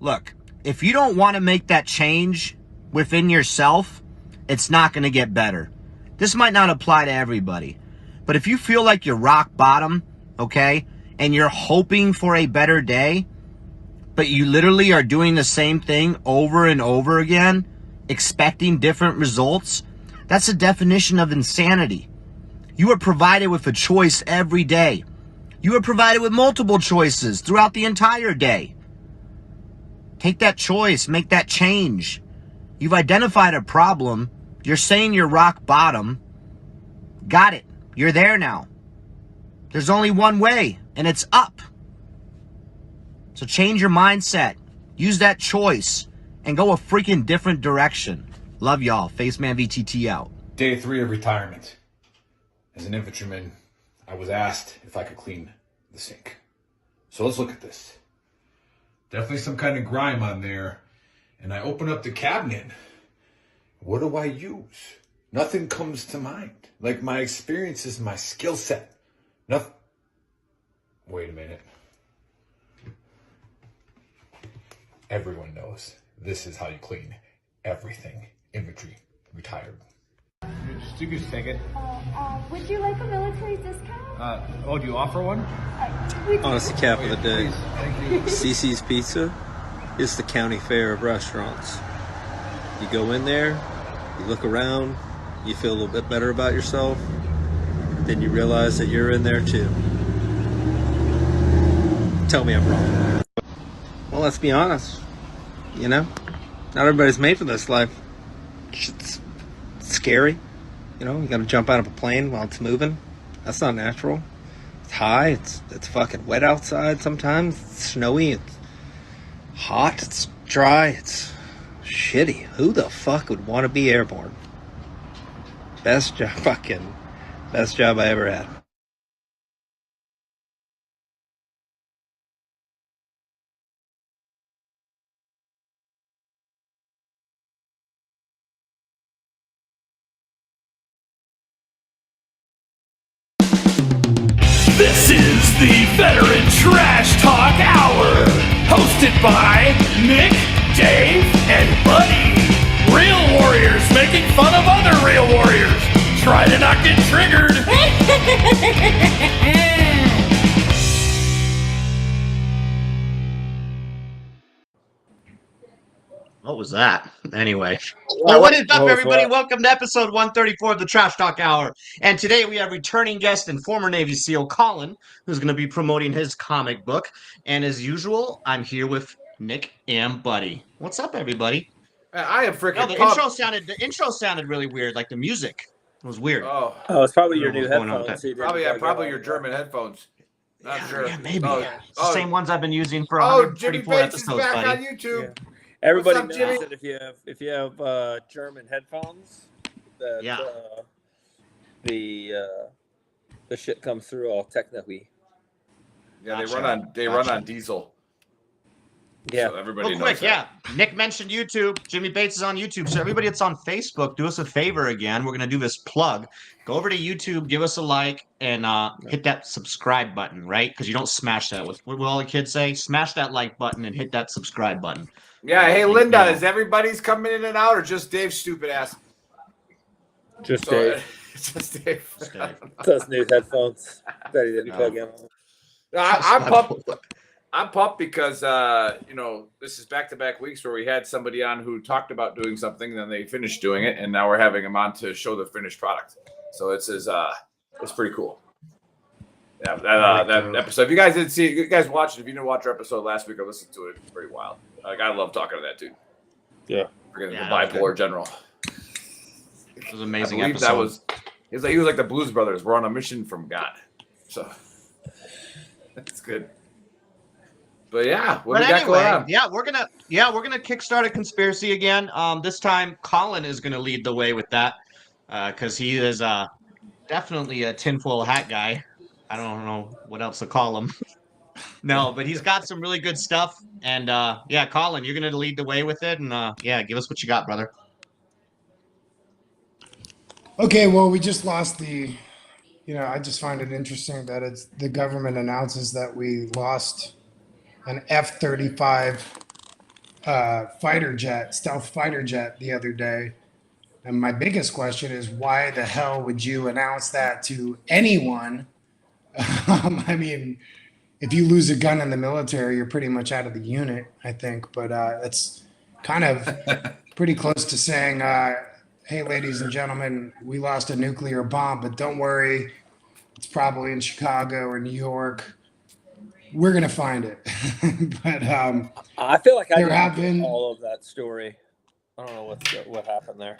Look, if you don't want to make that change within yourself, it's not going to get better. This might not apply to everybody, but if you feel like you're rock bottom, okay, and you're hoping for a better day, but you literally are doing the same thing over and over again, expecting different results, that's the definition of insanity. You are provided with a choice every day. You are provided with multiple choices throughout the entire day. Take that choice, make that change. You've identified a problem. You're saying you're rock bottom. Got it. You're there now. There's only one way, and it's up. So change your mindset. Use that choice and go a freaking different direction. Love y'all. Faceman VTT out. Day 3 of retirement. As an infantryman, I was asked if I could clean the sink. So let's look at this. Definitely some kind of grime on there. And I open up the cabinet. What do I use? Nothing comes to mind. Like my experience is my skill set. Nothing. Wait a minute. Everyone knows this is how you clean everything. Infantry, retired. You can just take it. Would you like a military discount? Do you offer one? Honestly, cap of the day. Thank you. CC's Pizza is the county fair of restaurants. You go in there, you look around, you feel a little bit better about yourself, then you realize that you're in there too. Tell me I'm wrong. Well, let's be honest. You know, not everybody's made for this life. It's scary. You know, you gotta jump out of a plane while it's moving. That's not natural. It's high, it's fucking wet outside sometimes. It's snowy, it's hot, it's dry, it's shitty. Who the fuck would want to be airborne? Best job I ever had. This is the Veteran Trash Talk Hour, hosted by Nick, Dave, and Buddy. Real warriors making fun of other real warriors. Try to not get triggered. What was that? Anyway. Well, what is up, everybody? Welcome to episode 134 of the Trash Talk Hour. And today we have returning guest and former Navy SEAL Colin, who's going to be promoting his comic book. And as usual, I'm here with Nick and Buddy. What's up, everybody? I am freaking No, the intro sounded really weird, like the music was weird. Oh, it's probably your new headphones. Probably your German headphones. Not sure. Yeah, maybe. Oh, It's the same ones I've been using for Jimmy 134 Bates is episodes, back buddy. on YouTube. Yeah. Everybody What's up, knows Jimmy? that if you have German headphones, that the shit comes through all technically. Yeah, Gotcha. they run on diesel. Yeah. So everybody Real knows quick, that. Nick mentioned YouTube. Jimmy Bates is on YouTube. So everybody that's on Facebook, do us a favor again. We're going to do this plug. Go over to YouTube, give us a like, and hit that subscribe button, right? Because you don't smash that. What will all the kids say? Smash that like button and hit that subscribe button. Yeah, hey Linda, is everybody's coming in and out or just Dave's stupid ass? Just Dave. Just Dave. Those new headphones that he didn't plug in. I'm pumped because this is back-to-back weeks where we had somebody on who talked about doing something, and then they finished doing it, and now we're having them on to show the finished product. So it's pretty cool. Yeah, that episode. If you guys didn't see it, you guys watched it. If you didn't watch our episode last week, I listened to it. It's pretty wild. Like, I love talking to that dude. Yeah. We're gonna go bipolar general. It was an amazing I believe episode. he was like the Blues Brothers. We're on a mission from God. So that's good. But yeah, what do you got going on? Yeah, we're gonna kickstart a conspiracy again. This time Colin is gonna lead the way with that. Because he is definitely a tinfoil hat guy. I don't know what else to call him. No, but he's got some really good stuff. And Colin, you're gonna lead the way with it, and give us what you got, brother. Okay, well, we just lost I just find it interesting that the government announces that we lost an F-35 stealth fighter jet the other day. And my biggest question is, why the hell would you announce that to anyone? I mean, if you lose a gun in the military, you're pretty much out of the unit, I think. But it's kind of pretty close to saying, hey, ladies and gentlemen, we lost a nuclear bomb, but don't worry, it's probably in Chicago or New York. We're going to find it. But I feel like I there didn't have get been all of that story. I don't know what happened there.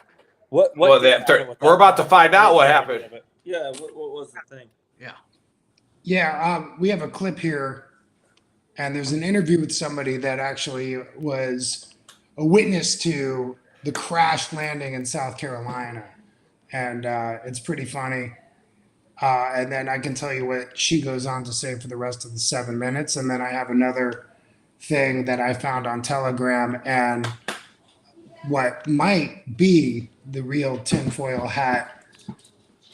What Well, did happen with we're that? about to find out what happened. Yeah, what was the thing? Yeah, we have a clip here, and there's an interview with somebody that actually was a witness to the crash landing in South Carolina, and it's pretty funny. And then I can tell you what she goes on to say for the rest of the 7 minutes, and then I have another thing that I found on Telegram, and what might be the real tinfoil hat,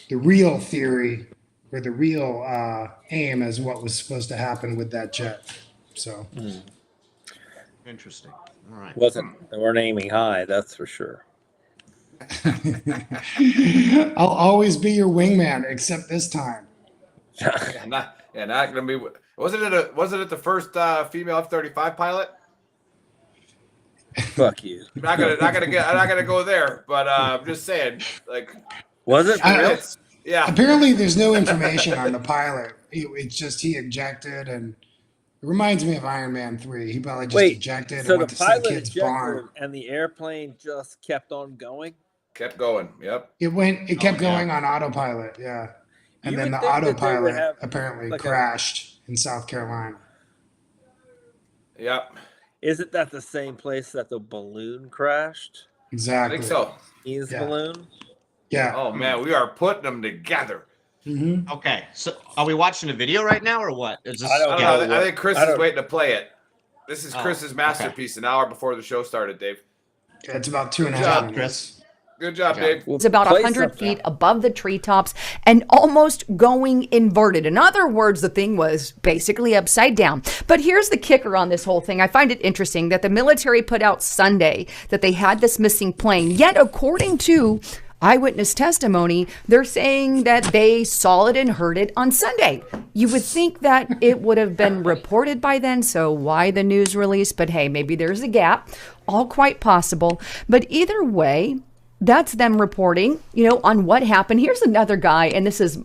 the real theory, or the real aim as what was supposed to happen with that jet. So Interesting. All right. They weren't aiming high, that's for sure. I'll always be your wingman, except this time. Not gonna be. Wasn't it the first female F-35 pilot? Fuck you. I'm not gonna go there. But I'm just saying, like, Was it? yeah. Apparently, there's no information on the pilot. It's just he ejected, and it reminds me of Iron Man 3. He probably just ejected So and the went to some pilot kid's ejected barn. and the airplane just kept on going? Kept going. Yep. It kept going on autopilot, yeah. And You then the would think that they would autopilot have, apparently like, crashed in South Carolina. Yep. Isn't that the same place that the balloon crashed? I Exactly. think so. His Yeah. balloon? Yeah. Oh man, we are putting them together. Mm-hmm. Okay, so are we watching a video right now or what? Is this, I don't I know. don't know. I think Chris is waiting to play it. This is Oh, Chris's okay. masterpiece. An hour before the show started, Dave. It's about 2.5 job, minutes. Chris. Good job, Okay. Dave. It's about Play 100 something. feet above the treetops and almost going inverted. In other words, the thing was basically upside down. But here's the kicker on this whole thing. I find it interesting that the military put out Sunday that they had this missing plane. Yet, according to eyewitness testimony, they're saying that they saw it and heard it on Sunday. You would think that it would have been reported by then, so why the news release? But hey, maybe there's a gap. All quite possible. But either way, that's them reporting, on what happened. Here's another guy, and this is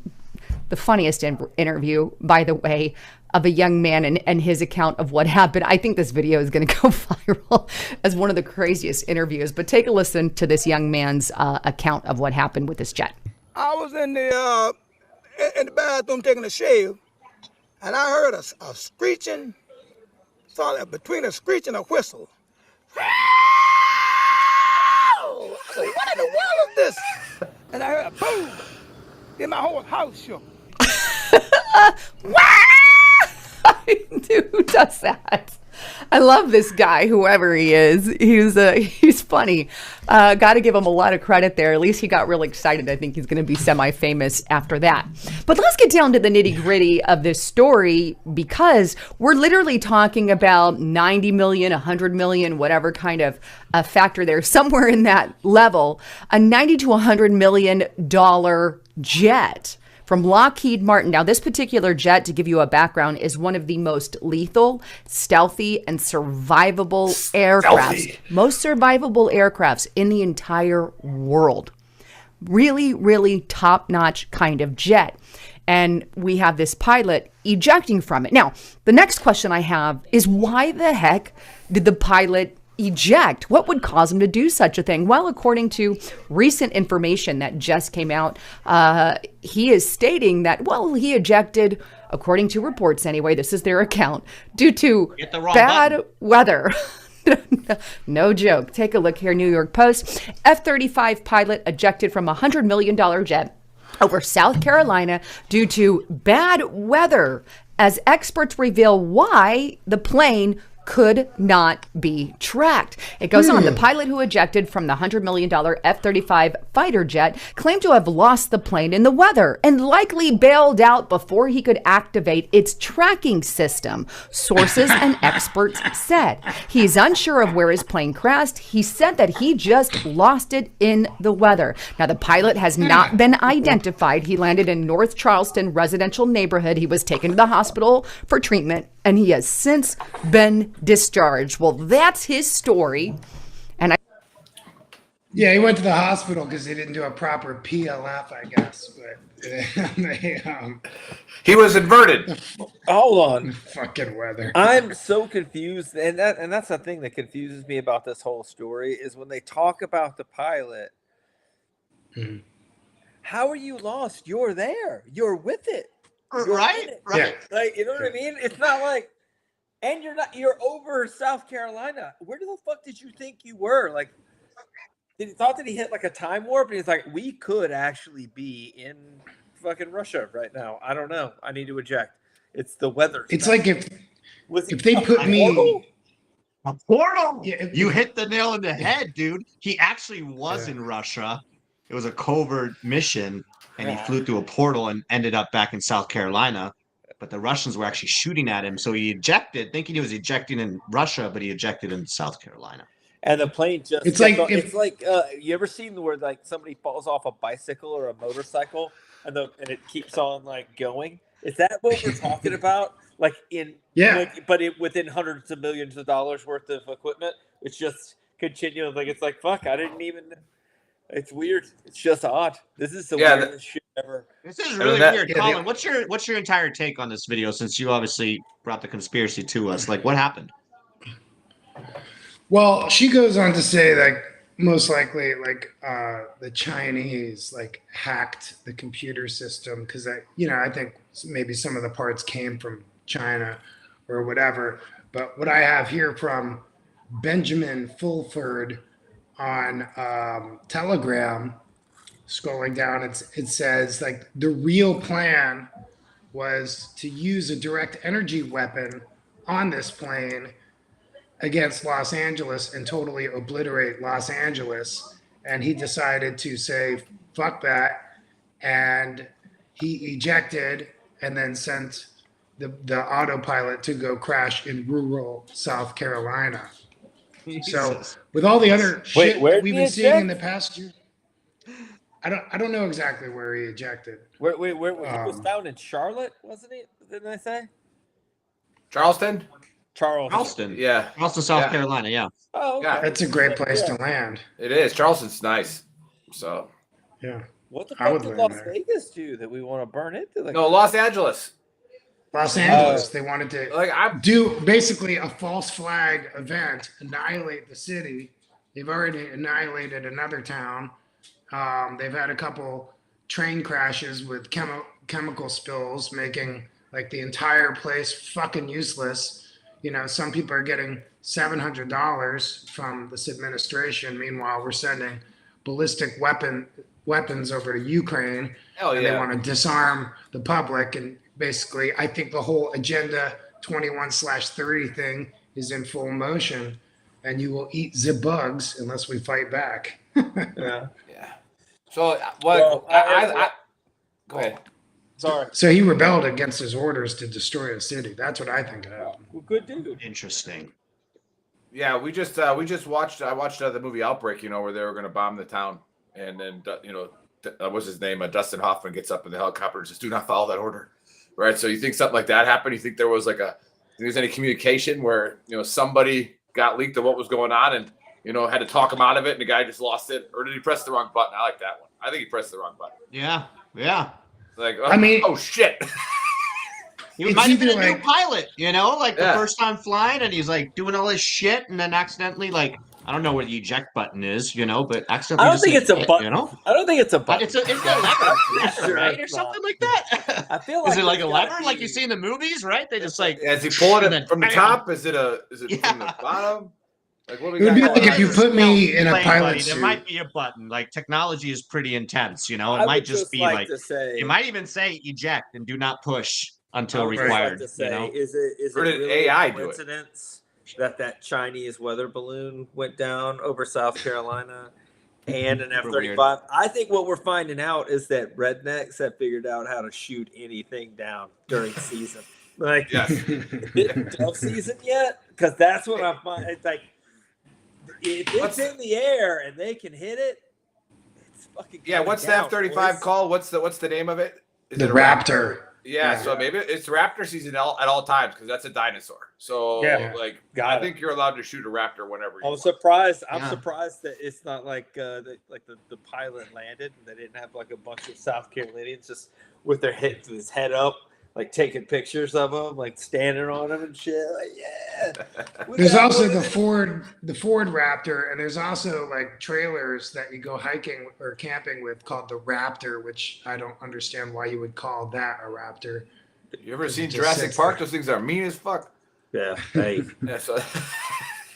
the funniest interview, by the way, of a young man and his account of what happened. I think this video is going to go viral as one of the craziest interviews. But take a listen to this young man's account of what happened with this jet. I was in the bathroom taking a shave, and I heard a screeching, between a screech and a whistle. I said, what in the world is this? And I heard a boom. Then my whole house shook. Dude, who does that? I love this guy, whoever he is. He's funny. Got to give him a lot of credit there. At least he got really excited. I think he's going to be semi-famous after that. But let's get down to the nitty-gritty of this story, because we're literally talking about 90 million, 100 million, whatever kind of factor there, somewhere in that level, a 90 to 100 million dollar jet from Lockheed Martin. Now, this particular jet, to give you a background, is one of the most lethal, stealthy, and survivable aircrafts. Most survivable aircrafts in the entire world. Really, really top-notch kind of jet. And we have this pilot ejecting from it. Now, the next question I have is, why the heck did the pilot eject? What would cause him to do such a thing? Well, according to recent information that just came out, he is stating that, he ejected, according to reports anyway, this is their account, due to bad weather. No joke. Take a look here, New York Post. F-35 pilot ejected from a $100 million jet over South Carolina due to bad weather, as experts reveal why the plane could not be tracked. It goes on. The pilot who ejected from the $100 million F-35 fighter jet claimed to have lost the plane in the weather and likely bailed out before he could activate its tracking system, sources and experts said. He's unsure of where his plane crashed. He said that he just lost it in the weather. Now, the pilot has not been identified. He landed in North Charleston residential neighborhood. He was taken to the hospital for treatment, and he has since been discharged. Well, that's his story. And Yeah, he went to the hospital because he didn't do a proper PLF, I guess. But he was inverted. Hold on. Fucking weather. I'm so confused, and that's the thing that confuses me about this whole story is when they talk about the pilot. How are you lost? You're there. You're with it. Right? Yeah. Like, you know what I mean? It's not like, and you're over South Carolina. Where the fuck did you think you were? Like, thought that he hit like a time warp? And he's like, we could actually be in fucking Russia right now. I don't know. I need to eject. It's the weather. It's like if they put me. A portal. Yeah, You hit the nail on the head, dude. He actually was in Russia. It was a covert mission, and he flew through a portal and ended up back in South Carolina. But the Russians were actually shooting at him, so he ejected, thinking he was ejecting in Russia, but he ejected in South Carolina. And the plane just It's like you ever seen where like somebody falls off a bicycle or a motorcycle and it keeps on like going? Is that what we're talking about? Like within hundreds of millions of dollars worth of equipment, it's just continuing. Like it's like fuck, I didn't even. It's weird. It's just odd. This is the weirdest shit ever. This is really weird, Colin. What's your entire take on this video? Since you obviously brought the conspiracy to us, like what happened? Well, she goes on to say that most likely, like the Chinese like hacked the computer system because I think maybe some of the parts came from China or whatever. But what I have here from Benjamin Fulford on Telegram, scrolling down, it says like the real plan was to use a direct energy weapon on this plane against Los Angeles and totally obliterate Los Angeles. And he decided to say, fuck that. And he ejected and then sent the autopilot to go crash in rural South Carolina. Jesus. So with all the other shit that we've been seeing in the past year, I don't know exactly where he ejected. Where he was found in Charlotte, wasn't he? Didn't I say? Charleston, yeah. Charleston, South Carolina, yeah. Oh, okay. Yeah. That's a great place to land. It is. Charleston's nice. So yeah. What the fuck did Las Vegas do that we want to burn it? No, Los Angeles. Los Angeles, they wanted to do basically a false flag event, annihilate the city. They've already annihilated another town. They've had a couple train crashes with chemical spills, making like the entire place fucking useless. Some people are getting $700 from this administration. Meanwhile, we're sending ballistic weapons over to Ukraine. And they want to disarm the public. And basically, I think the whole Agenda 21/30 thing is in full motion, and you will eat the bugs unless we fight back. Yeah. So Well, go ahead. Sorry. So he rebelled against his orders to destroy a city. That's what I think happened. Well, good dude. Interesting. Yeah, we just watched. I watched the movie Outbreak. Where they were going to bomb the town, and then what's his name? Dustin Hoffman gets up in the helicopter and says, "Do not follow that order." Right. So you think something like that happened? You think there was there's any communication where somebody got leaked of what was going on and had to talk him out of it, and the guy just lost it, or did he press the wrong button? I like that one. I think he pressed the wrong button. Yeah. Like, oh shit. He might have been a new pilot, the first time flying, and he's like doing all this shit, and then accidentally, I don't know where the eject button is, but accidentally. I don't think it's a button. I don't think it's a button. It's a lever, right, or something like that. I feel like is it like a lever, like you see in the movies, right? They just is he pulling it from the top? Is it from the bottom? Like what do we It would be like if you put me in a pilot suit. There might be a button. Like technology is pretty intense, It might just be it might even say eject and do not push until required. Is it or did really AI a do it? coincidence that Chinese weather balloon went down over South Carolina and an Super weird. F-35. I think what we're finding out is that rednecks have figured out how to shoot anything down during season. Like, Yes. is it dove season yet? Because that's what I'm finding. It's like, if it's in the air and they can hit it, it's fucking What's the down, F-35 boys. called? What's the name of it? Is The it a Raptor. Yeah, so maybe it's Raptor season at all times because that's a dinosaur. So I think you're allowed to shoot a Raptor whenever you I'm want. surprised. I'm surprised that it's not like the pilot landed and they didn't have like a bunch of South Carolinians just with their his head up, like taking pictures of him, like standing on him and shit. Like, There's also the Ford Raptor, and there's also like trailers that you go hiking or camping with called the Raptor, which I don't understand why you would call that a Raptor. You ever seen Jurassic Park? Those things are mean as fuck. Yeah. Hey. So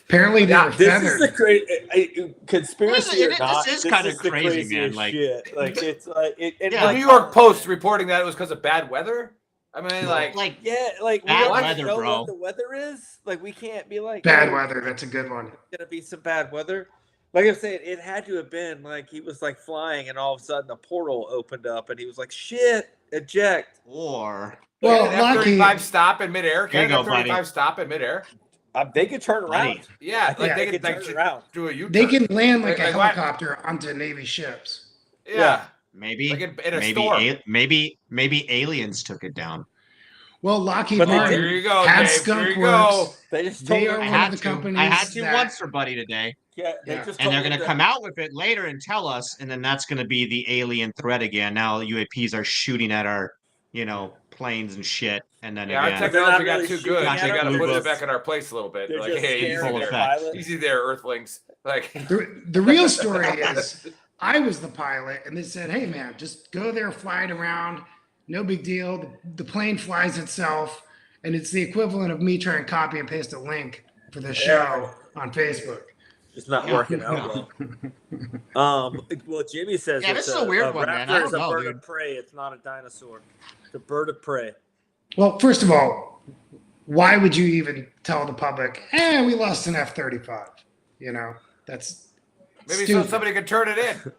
apparently they were this feathered. is the great conspiracy or not. This is kind of the crazy, man. craziest Like, shit. Like it's like the New York Post reporting that it was because of bad weather. I mean, like we bad don't weather, know bro. what the weather is. Like we can't be like Bad weather. That's a good one. Gonna be some bad weather. Like I'm saying, it had to have been like he was like flying, and all of a sudden a portal opened up, and he was like, "Shit, eject." Or F-35 stop in midair. There you Can go, F-35 buddy. stop in midair? They could turn around. Yeah, like they could could turn around. do a U-turn. They can land like a what? helicopter onto Navy ships. Yeah. maybe Like in a storm. maybe aliens took it down. Well, Lockheed But they Martin Here you go, had Dave. Skunk Here you go. Works. They just They told are him- one of the companies I had to that- once for Buddy today. Yeah, they Yeah. just And they're told going him to come out with it later and tell us, and then that's going to be the alien threat again. Now UAPs are shooting at our, planes and shit, and then Yeah, our again, technology got really too shooting good. at They got to them. put it back in our place a little bit. They're Like, just hey, scaring full their effect. pilots. easy there, Earthlings. Like, The real story is I was the pilot, and they said, "Hey, man, just go there, fly it around. No big deal. The plane flies itself." And it's the equivalent of me trying to copy and paste a link for the show on Facebook. It's not working out well. Well, Jimmy says Yeah, it's this is a weird one, raptor man. I is don't a know, bird dude. of prey. It's not a dinosaur. It's a bird of prey. Well, first of all, why would you even tell the public, we lost an F-35? That's maybe stupid. so somebody could turn it in.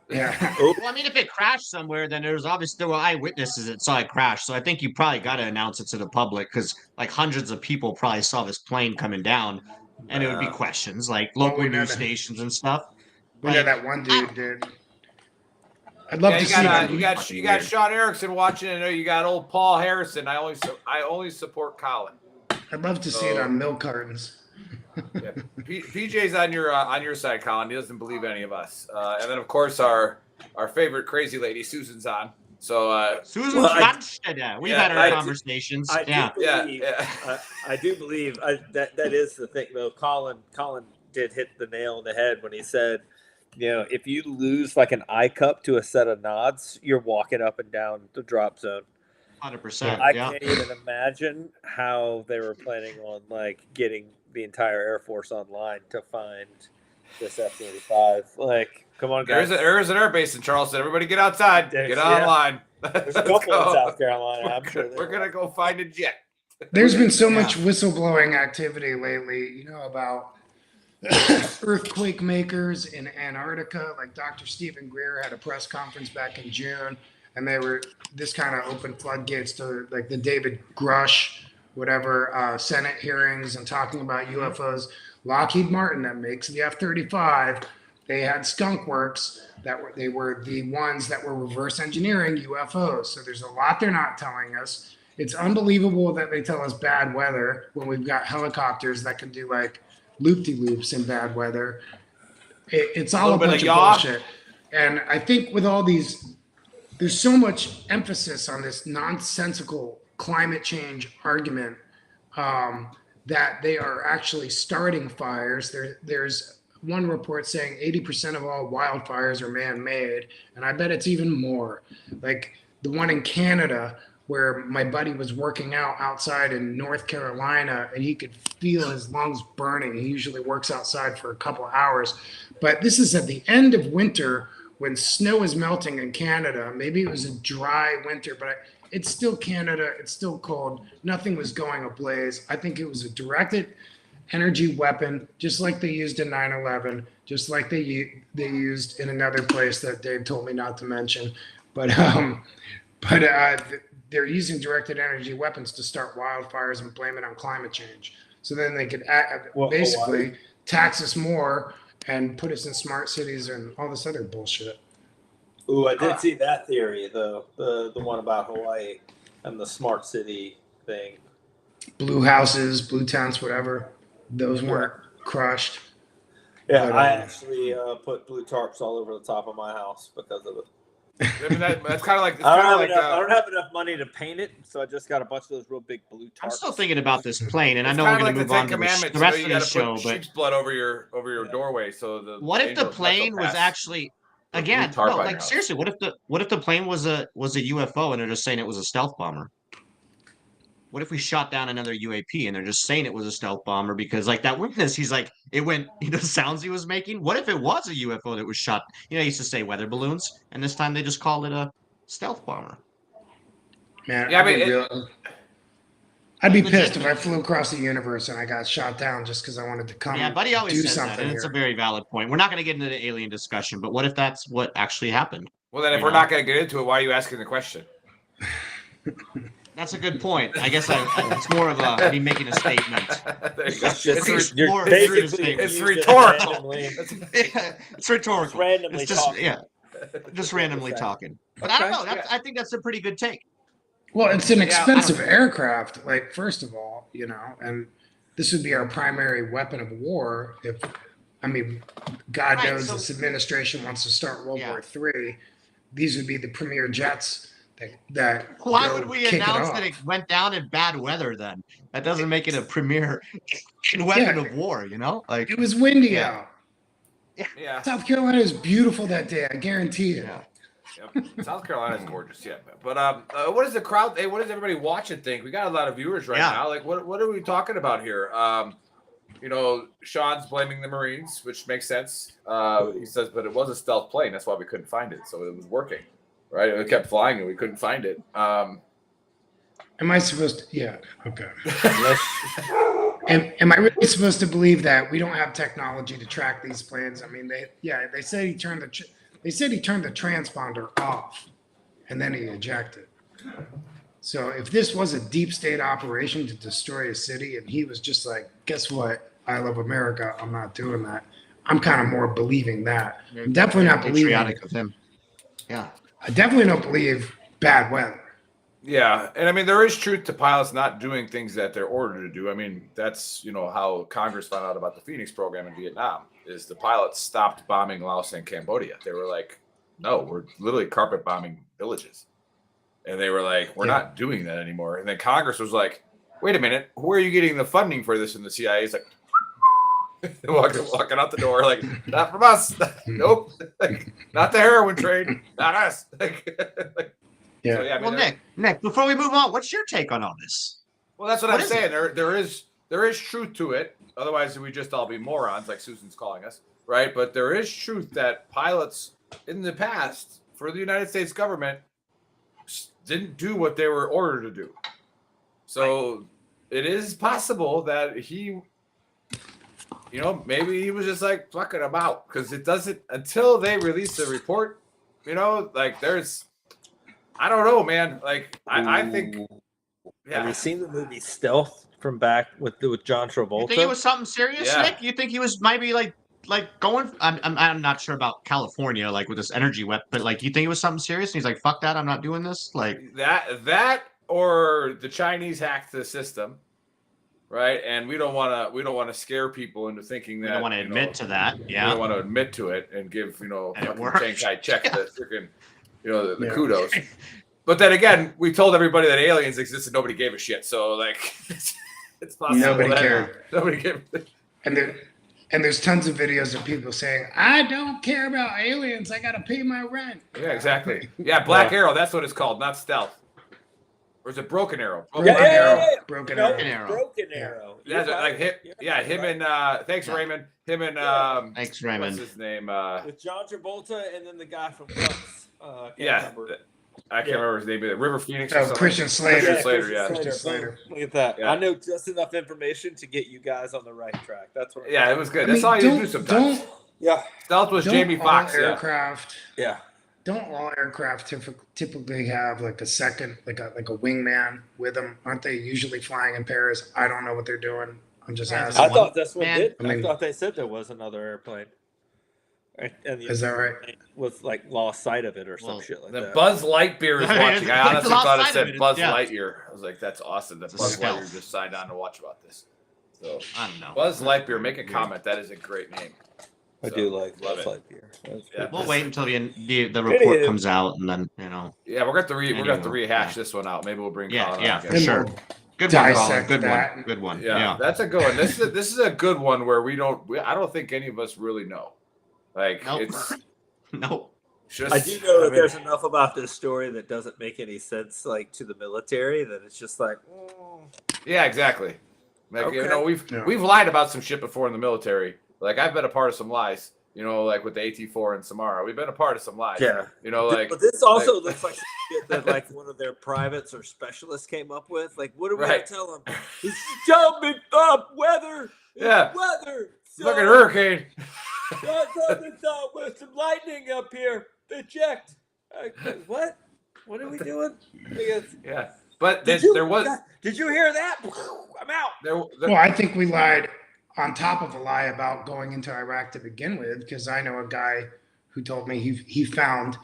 Yeah. Well, I mean, if it crashed somewhere, then there were eyewitnesses that saw it crash. So I think you probably got to announce it to the public because like hundreds of people probably saw this plane coming down, and it would be questions like local we know news that. stations and stuff. We know Like, that one dude did. I'd love to see that. You got Sean Erickson watching. I know you got old Paul Harrison. I only support Colin. I'd love to see it on milk cartons. Yeah. PJ's on your side, Colin. He doesn't believe any of us. And then of course our favorite crazy lady Susan's on. So Susan Schwanstetter. We've had our conversations. I do believe that is the thing though. Colin did hit the nail on the head when he said, if you lose like an eye cup to a set of nods, you're walking up and down the drop zone. 100%. I can't even imagine how they were planning on like getting the entire Air Force online to find this F-35. Like, come on, guys. There is an air base in Charleston. Everybody get outside. Get online. There's a couple in South Carolina. I'm sure we're gonna go find a jet. There's been so much whistleblowing activity lately, about earthquake makers in Antarctica. Like Dr. Stephen Greer had a press conference back in June, and this kind of opened floodgates to like the David Grush, Senate hearings and talking about UFOs. Lockheed Martin, that makes the F-35, they had Skunk Works they were the ones that were reverse engineering UFOs. So there's a lot they're not telling us. It's unbelievable that they tell us bad weather when we've got helicopters that can do like loop-de-loops in bad weather. It's all a bunch of bullshit. And I think with all these, there's so much emphasis on this nonsensical climate change argument that they are actually starting fires. There's one report saying 80% of all wildfires are man-made, and I bet it's even more. Like the one in Canada where my buddy was working out outside in North Carolina, and he could feel his lungs burning. He usually works outside for a couple of hours. But this is at the end of winter when snow is melting in Canada. Maybe it was a dry winter, but it's still Canada. It's still cold. Nothing was going ablaze. I think it was a directed energy weapon, just like they used in 9/11, just like they used in another place that Dave told me not to mention. But they're using directed energy weapons to start wildfires and blame it on climate change. So then they could basically tax us more and put us in smart cities and all this other bullshit. Ooh, I did see that theory, the one about Hawaii and the smart city thing. Blue houses, blue tents, whatever. Those weren't crushed. Yeah, but, I actually put blue tarps all over the top of my house because of it. I mean, that's kind of like I don't have enough money to paint it, so I just got a bunch of those real big blue tarps. I'm still thinking about this plane, and I know we're going to move on to the rest of the show. But sheep's blood over your doorway. So what if the plane was actually again? No, like seriously, what if the plane was a UFO and they're just saying it was a stealth bomber? What if we shot down another UAP and they're just saying it was a stealth bomber because, like, that witness, he's like, it went, the sounds he was making. What if it was a UFO that was shot? He used to say weather balloons, and this time they just called it a stealth bomber. Man, yeah, I'd be pissed if I flew across the universe and I got shot down just because I wanted to come. Yeah, Buddy always do says something that, and it's a very valid point. We're not going to get into the alien discussion, but what if that's what actually happened? Well, then if we're not going to get into it, why are you asking the question? That's a good point. I guess it's more of me making a statement. It's rhetorical. It's rhetorical. Just randomly talking. But I don't know. I think that's a pretty good take. Well, it's an expensive aircraft. Like, first of all, and this would be our primary weapon of war. God knows this administration wants to start World War III. These would be the premier jets. Why would we announce that it went down in bad weather then? That doesn't make it a premier weapon of war, Like, it was windy out. Yeah. South Carolina is beautiful that day, I guarantee it. Yep. South Carolina is gorgeous, But what does the crowd? Hey, what does everybody watching think? We got a lot of viewers right now. Like, what are we talking about here? Sean's blaming the Marines, which makes sense. He says, but it was a stealth plane. That's why we couldn't find it. So it was working. Right, it kept flying and we couldn't find it. Am I supposed to? Yeah. Okay. Am I really supposed to believe that we don't have technology to track these planes? I mean, they said he turned the transponder off, and then he ejected. So if this was a deep state operation to destroy a city, and he was just like, guess what? I love America. I'm not doing that. I'm kind of more believing that. I'm definitely not believing. Patriotic of him. Yeah. I definitely don't believe bad weather. Yeah, and I mean there is truth to pilots not doing things that they're ordered to do. I mean that's how Congress found out about the Phoenix program in Vietnam is the pilots stopped bombing Laos and Cambodia. They were like, no, we're literally carpet bombing villages, and they were like, we're not doing that anymore. And then Congress was like, wait a minute, where are you getting the funding for this? And the CIA is like. Walking out the door, like, not from us. Nope. Not the heroin trade. Not us. Yeah. So, well, Nick, before we move on, what's your take on all this? Well, that's what I'm saying. There is truth to it. Otherwise, we'd just all be morons, like Susan's calling us, right? But there is truth that pilots in the past for the United States government didn't do what they were ordered to do. So it is possible that he. Maybe he was just like, fuck it, I'm out. Because it doesn't, until they release the report, there's, I don't know, man. Like, I think, Have you seen the movie Stealth from back with John Travolta? You think it was something serious, Nick? You think he was maybe like going, I'm not sure about California, like with this energy weapon, but like, you think it was something serious? And he's like, fuck that, I'm not doing this? Like, that or the Chinese hacked the system. Right, and we don't want to scare people into thinking that. We don't want to admit to that. Yeah, we don't want to admit to it and give check the freaking the kudos. But then again, we told everybody that aliens exist and nobody gave a shit. So like, it's possible. Nobody cared. Nobody gave. And there's tons of videos of people saying, "I don't care about aliens. I gotta pay my rent." Yeah, exactly. Yeah, Black Arrow. That's what it's called, not Stealth. Or is it Broken Arrow? Broken Arrow. Yeah, like him and thanks Raymond. Him and thanks Raymond. What's his name? With John Travolta and then the guy from Guns. Yeah. I can't remember his name, but River Phoenix. Oh, Christian Slater. Christian Slater, yeah. Christian Slater. Look at that. Yeah. I know just enough information to get you guys on the right track. That's what. Yeah, it was good. That's all you do sometimes. Yeah. Stealth was Jamie Foxx. All aircraft. Yeah. Don't all aircraft typically have like a second, like a wingman with them? Aren't they usually flying in pairs? I don't know what they're doing. I'm just asking. I thought this one did. I mean, I thought they said there was another airplane. And is that right? Was like lost sight of it or some shit like The that. Buzz Lightyear is watching. I honestly thought it said Buzz yeah. Lightyear. I was like, that's awesome. That Buzz Lightyear just signed on to watch about this. So I don't know. Buzz Lightyear, make a comment. That is a great name. I do like love Buzz Lightyear. Yeah. We'll wait until the report comes out, and then Yeah, we're gonna have to rehash this one out. Maybe we'll bring Colin on again. sure. Good one, Colin. Good one. Good one. Yeah, that's a good one. This is a good one where I don't think any of us really know. Like it's no. I do know that there's enough about this story that doesn't make any sense, like to the military, that it's just like, yeah, exactly. Like Okay. we've lied about some shit before in the military. Like I've been a part of some lies. Like with the AT4 and Samara, we've been a part of some lies. Yeah. Like. But this also looks like shit that like one of their privates or specialists came up with. Like, what are we gonna tell them? He's jumping up weather. Yeah. Weather. Look at hurricane. With some lightning up here. Eject. What? What are we doing? Yeah. But Did you hear that? I'm out. Well, I think we lied on top of a lie about going into Iraq to begin with, because I know a guy who told me he found,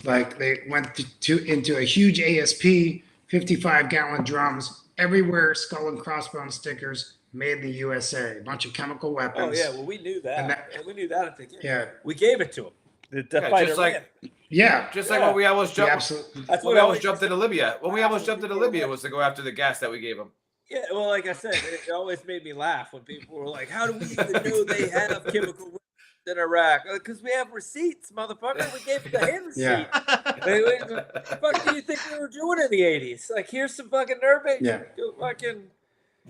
like, they went into a huge ASP, 55-gallon drums, everywhere skull and crossbone stickers, made in the USA, a bunch of chemical weapons. Oh yeah, well we knew that. We knew that at the beginning. Yeah. We gave it to him. Just like when we almost jumped. That's when we almost jumped into Libya. When we almost jumped into Libya was to go after the gas that we gave them. Yeah, well, like I said, it always made me laugh when people were like, "How do we even know they have chemical weapons in Iraq?" Because we have receipts, motherfucker. We gave the hand receipt. Yeah. What the fuck do you think we were doing in the '80s? Like, here's some fucking nerve agent. Yeah.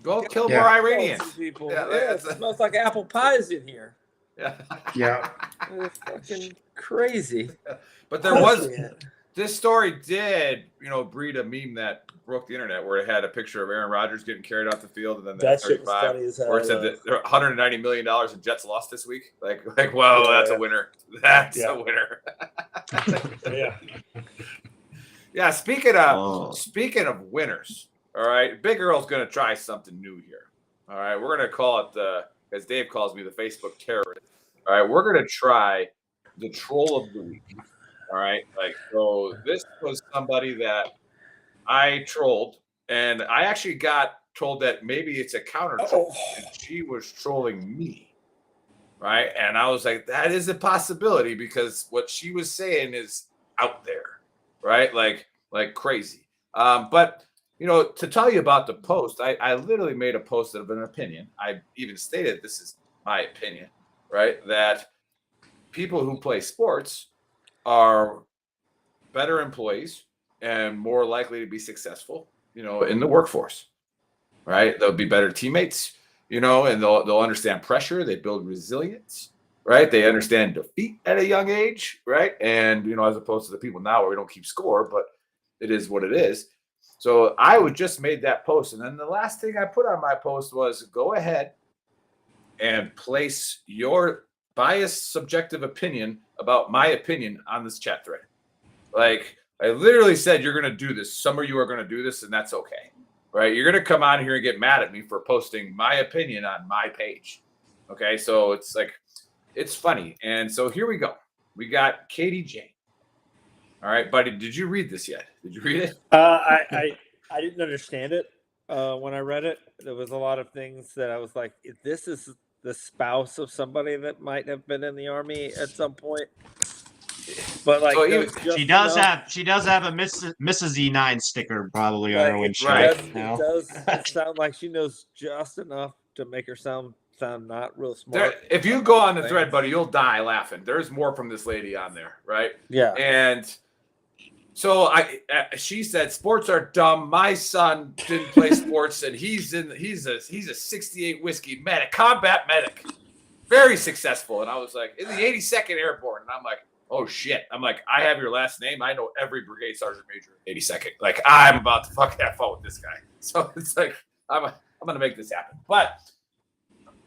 Go kill more Iranians. People. Yeah, It smells like apple pies in here. Yeah. Yeah. It's fucking crazy. But there was this story did, breed a meme that broke the internet where it had a picture of Aaron Rodgers getting carried off the field, and then that shit was funny as hell. where it said that there are $190 million in Jets lost this week. Like, whoa, that's a winner. That's a winner. Yeah. Yeah. Speaking of winners, all right, Big Earl's gonna try something new here. All right, we're gonna call it as Dave calls me, the Facebook terrorist. All right, we're gonna try the troll of the week. All right, so this was somebody that I trolled, and I actually got told that maybe it's a counter troll, and she was trolling me, right? And I was like, that is a possibility because what she was saying is out there, right? Like crazy. But to tell you about the post, I literally made a post of an opinion. I even stated this is my opinion, right? That people who play sports are better employees and more likely to be successful, in the workforce, right? They'll be better teammates, and they'll understand pressure. They build resilience, right? They understand defeat at a young age, right? And, as opposed to the people now where we don't keep score, but it is what it is. So I would just made that post. And then the last thing I put on my post was go ahead and place your biased subjective opinion about my opinion on this chat thread. Like I literally said, you're going to do this. Some of you are going to do this, and that's okay, right? You're going to come on here and get mad at me for posting my opinion on my page. Okay, so it's like, it's funny. And so here we go. We got Katie Jane. All right, buddy, did you read this yet? Did you read it? I didn't understand it when I read it. There was a lot of things that I was like, if this is the spouse of somebody that might have been in the army at some point. But like, so she does have a Mrs. E9 sticker probably on her windshield. It does sound like she knows just enough to make her sound not real smart. If you go on the thread, buddy, you'll die laughing. There's more from this lady on there, right? Yeah. And so she said, sports are dumb. My son didn't play sports, and he's a 68 whiskey medic, combat medic, very successful. And I was like, in the 82nd Airborne, and I'm like, oh shit. I'm like, I have your last name. I know every brigade sergeant major in 82nd. Like, I'm about to fucking have fun with this guy. So it's like, I'm going to make this happen. But,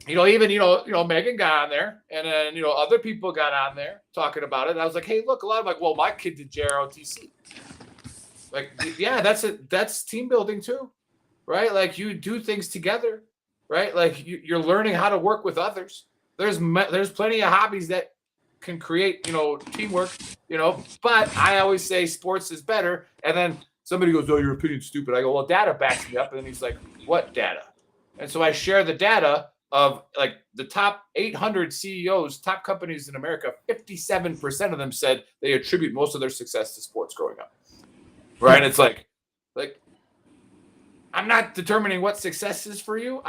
even, Megan got on there, and then, other people got on there talking about it. And I was like, hey, look, a lot of like, well, my kid did JROTC. Like, yeah, that's team building too, right? Like, you do things together, right? Like, you're learning how to work with others. There's plenty of hobbies that can create, teamwork, but I always say sports is better. And then somebody goes, oh, your opinion's stupid. I go, well, data backs me up. And then he's like, what data? And so I share the data of like the top 800 CEOs, top companies in America. 57% of them said they attribute most of their success to sports growing up. Right. And it's like, I'm not determining what success is for you.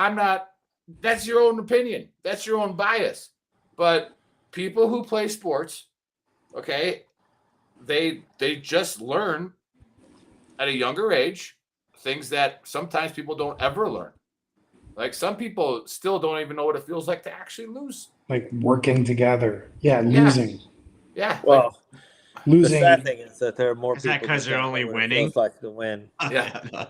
That's your own opinion. That's your own bias. But people who play sports, okay, they just learn at a younger age things that sometimes people don't ever learn. Like, some people still don't even know what it feels like to actually lose. Like working together. Yeah, losing. Yeah. Well, losing. The sad thing is that there are more Is people that because they're only winning? Feels like to win. Yeah.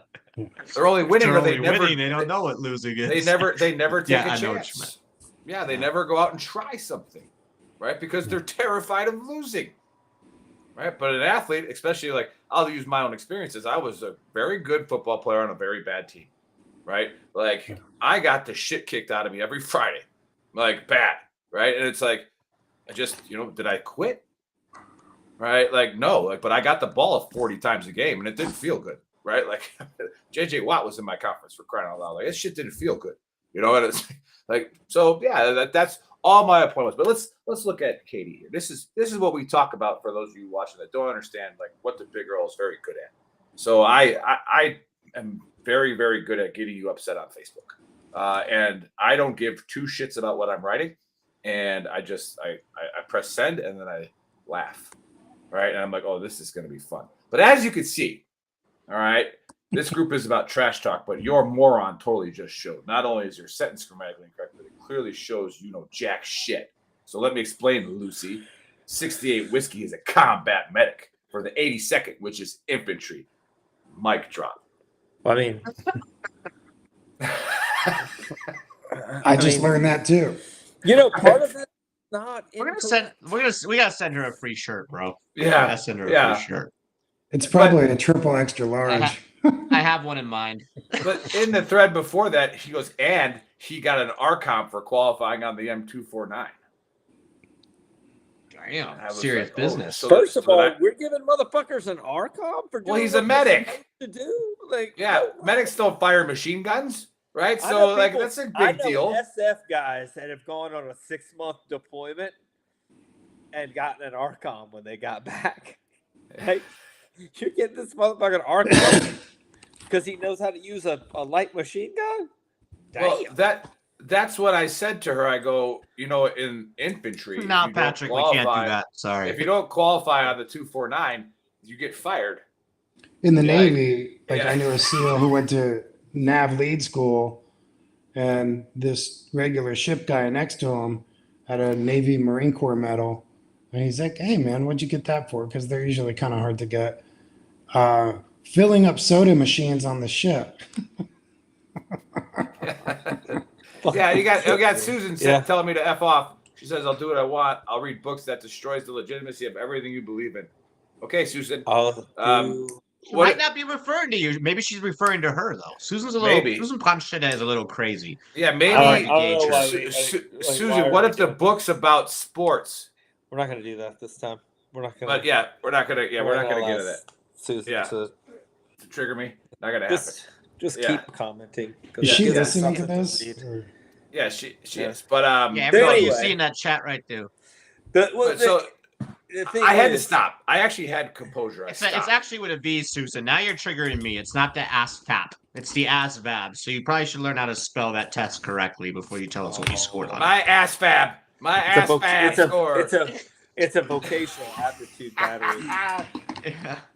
They're only winning, They're but only winning. They don't know what losing is. They never take Yeah, a I know what you chance. meant. Yeah, they never go out and try something, right? Because they're terrified of losing, right? But an athlete, especially, like, I'll use my own experiences. I was a very good football player on a very bad team, right? Like, I got the shit kicked out of me every Friday, like, bad, right? And it's like, I just, did I quit? Right? Like, no, like, but I got the ball 40 times a game and it didn't feel good, right? Like, JJ Watt was in my conference, for crying out loud. Like, this shit didn't feel good, and it's like, so yeah, that's all my appointments. But let's look at Katie here. This is what we talk about for those of you watching that don't understand, like, what the Big Earl is very good at. So I am very, very good at getting you upset on Facebook, and I don't give two shits about what I'm writing, and I press send and then I laugh. Right. And I'm like, oh, this is going to be fun. But as you can see, all right, this group is about trash talk, but your moron totally just showed. Not only is your sentence grammatically incorrect, but it clearly shows you know jack shit. So let me explain, Lucy. 68 Whiskey is a combat medic for the 82nd, which is infantry. Mic drop. I mean, I just learned that too. Part of it. Not we gotta send her a free shirt, bro. Yeah, we gotta send her a free shirt. It's probably a triple extra large. I have one in mind. But in the thread before that, he goes, and he got an RCOM for qualifying on the M249. Damn, serious business. So First of all, we're giving motherfuckers an RCOM for doing well, he's a medic. To do like, medics don't fire machine guns. Right, so like that's a big deal. SF guys that have gone on a 6-month deployment and gotten an RCOM when they got back. Hey, you're getting this motherfucker an RCOM because he knows how to use a light machine gun. Damn. Well, that's what I said to her. I go, in infantry. No, Patrick, we can't do that. Sorry. If you don't qualify on the 249, you get fired. In the Navy, I knew a SEAL who went to Nav lead school, and this regular ship guy next to him had a Navy Marine Corps medal, and he's like, hey man, what'd you get that for? Because they're usually kind of hard to get. Filling up soda machines on the ship. Yeah, you got Susan telling me to F off. She says, I'll do what I want. I'll read books that destroys the legitimacy of everything you believe in. Okay, Susan. She might not be referring to you. Maybe she's referring to her, though. Susan Ponchetta is a little crazy. Yeah, maybe. Susan, what if the book's about sports? We're not going to do that this time. We're not going to. But we're not going to. Yeah, we're not going to get to that. Susan to trigger me. Not going to happen. Just keep commenting. Is she listening to this? Yeah, she is. But everybody you see in that chat right there. I had to stop. I actually had composure. It's actually with a V, Susan. Now you're triggering me. It's not the ASVAB. It's the ASVAB. So you probably should learn how to spell that test correctly before you tell us what you scored on. My ASVAB. My ASVAB score. It's a vocational aptitude battery.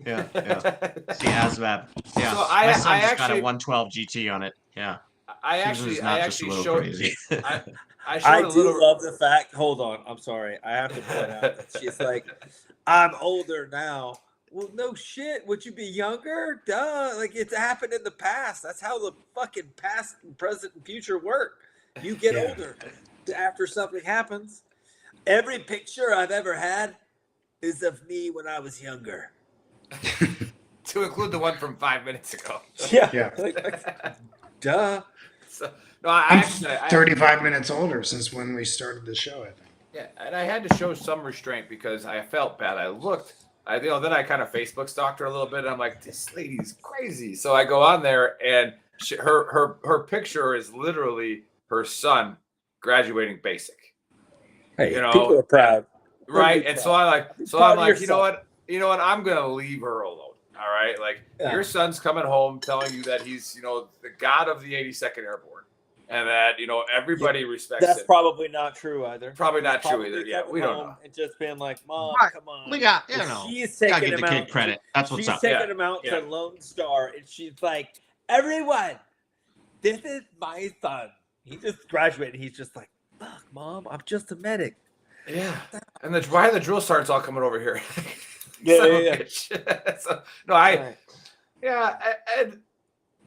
Yeah. It's the ASVAB. Yeah. So my son just got a 112 GT on it. Yeah. I actually showed I do love the fact. Hold on, I'm sorry. I have to point out that she's like, I'm older now. Well, no shit. Would you be younger? Duh. Like it's happened in the past. That's how the fucking past, present, and future work. You get older after something happens. Every picture I've ever had is of me when I was younger. To include the one from 5 minutes ago. Yeah. Duh. So, no, I'm 35 minutes older since when we started the show, I think. Yeah, and I had to show some restraint because I felt bad. I looked, then I kind of Facebook stalked her a little bit, and I'm like, this lady's crazy. So I go on there, and her picture is literally her son graduating basic. Hey, people are proud, right? And so I'm like, you know what? I'm gonna leave her alone. All right, like your son's coming home telling you that he's, the god of the 82nd Airborne, and that everybody respects him. That's probably not true either. Probably not true either. Yeah, we don't know. And just being like, Mom, come on. We got, she's taking him out. Credit. That's what's up. She's taking him out to Lone Star, and she's like, everyone, this is my son. He just graduated. He's just like, fuck, Mom, I'm just a medic. Yeah. And why are the drill sergeants all coming over here? Yeah. So, no, and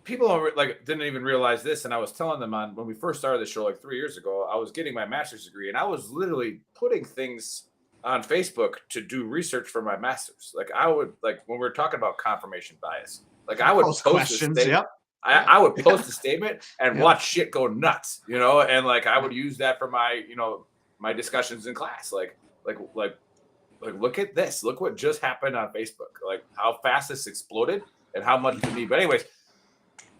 people didn't even realize this. And I was telling them when we first started the show like 3 years ago, I was getting my master's degree, and I was literally putting things on Facebook to do research for my master's. Like I would, when we were talking about confirmation bias, I would post questions. Yep. I would post a statement and watch shit go nuts, and I would use that for my, my discussions in class. Like, look at this. Look what just happened on Facebook. Like how fast this exploded and how much to me. But anyways,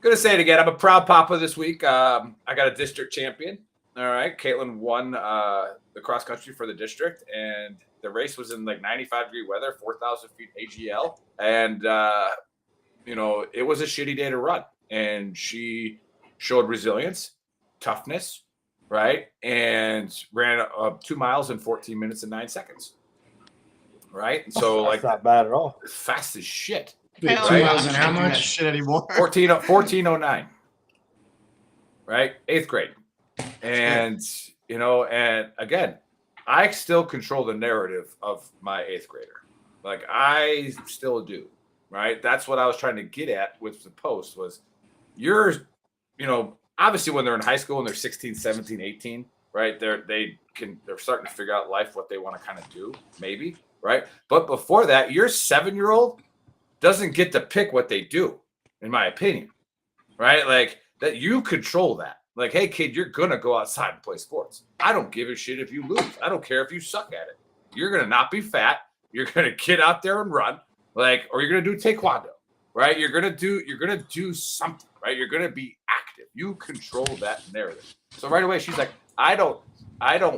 gonna say it again. I'm a proud papa this week. I got a district champion. All right. Caitlin won the cross country for the district, and the race was in 95-degree weather, 4,000 feet AGL. And, it was a shitty day to run. And she showed resilience, toughness, right? And ran 2 miles in 14 minutes and 9 seconds. Right? So that's not bad at all. Fast as shit. Wait, 2 miles and how much? Shit anymore. 14:09. Right? 8th grade. And, and again, I still control the narrative of my 8th grader. I still do. Right? That's what I was trying to get at with the post was obviously when they're in high school and they're 16, 17, 18, right? They're starting to figure out life, what they want to kind of do, maybe, right? But before that, your 7-year-old doesn't get to pick what they do, in my opinion, right? That you control that. Hey, kid, you're going to go outside and play sports. I don't give a shit if you lose. I don't care if you suck at it. You're going to not be fat. You're going to get out there and run, or you're going to do taekwondo, right? You're going to do something, right? You're going to be active. You control that narrative. So right away, she's like, I don't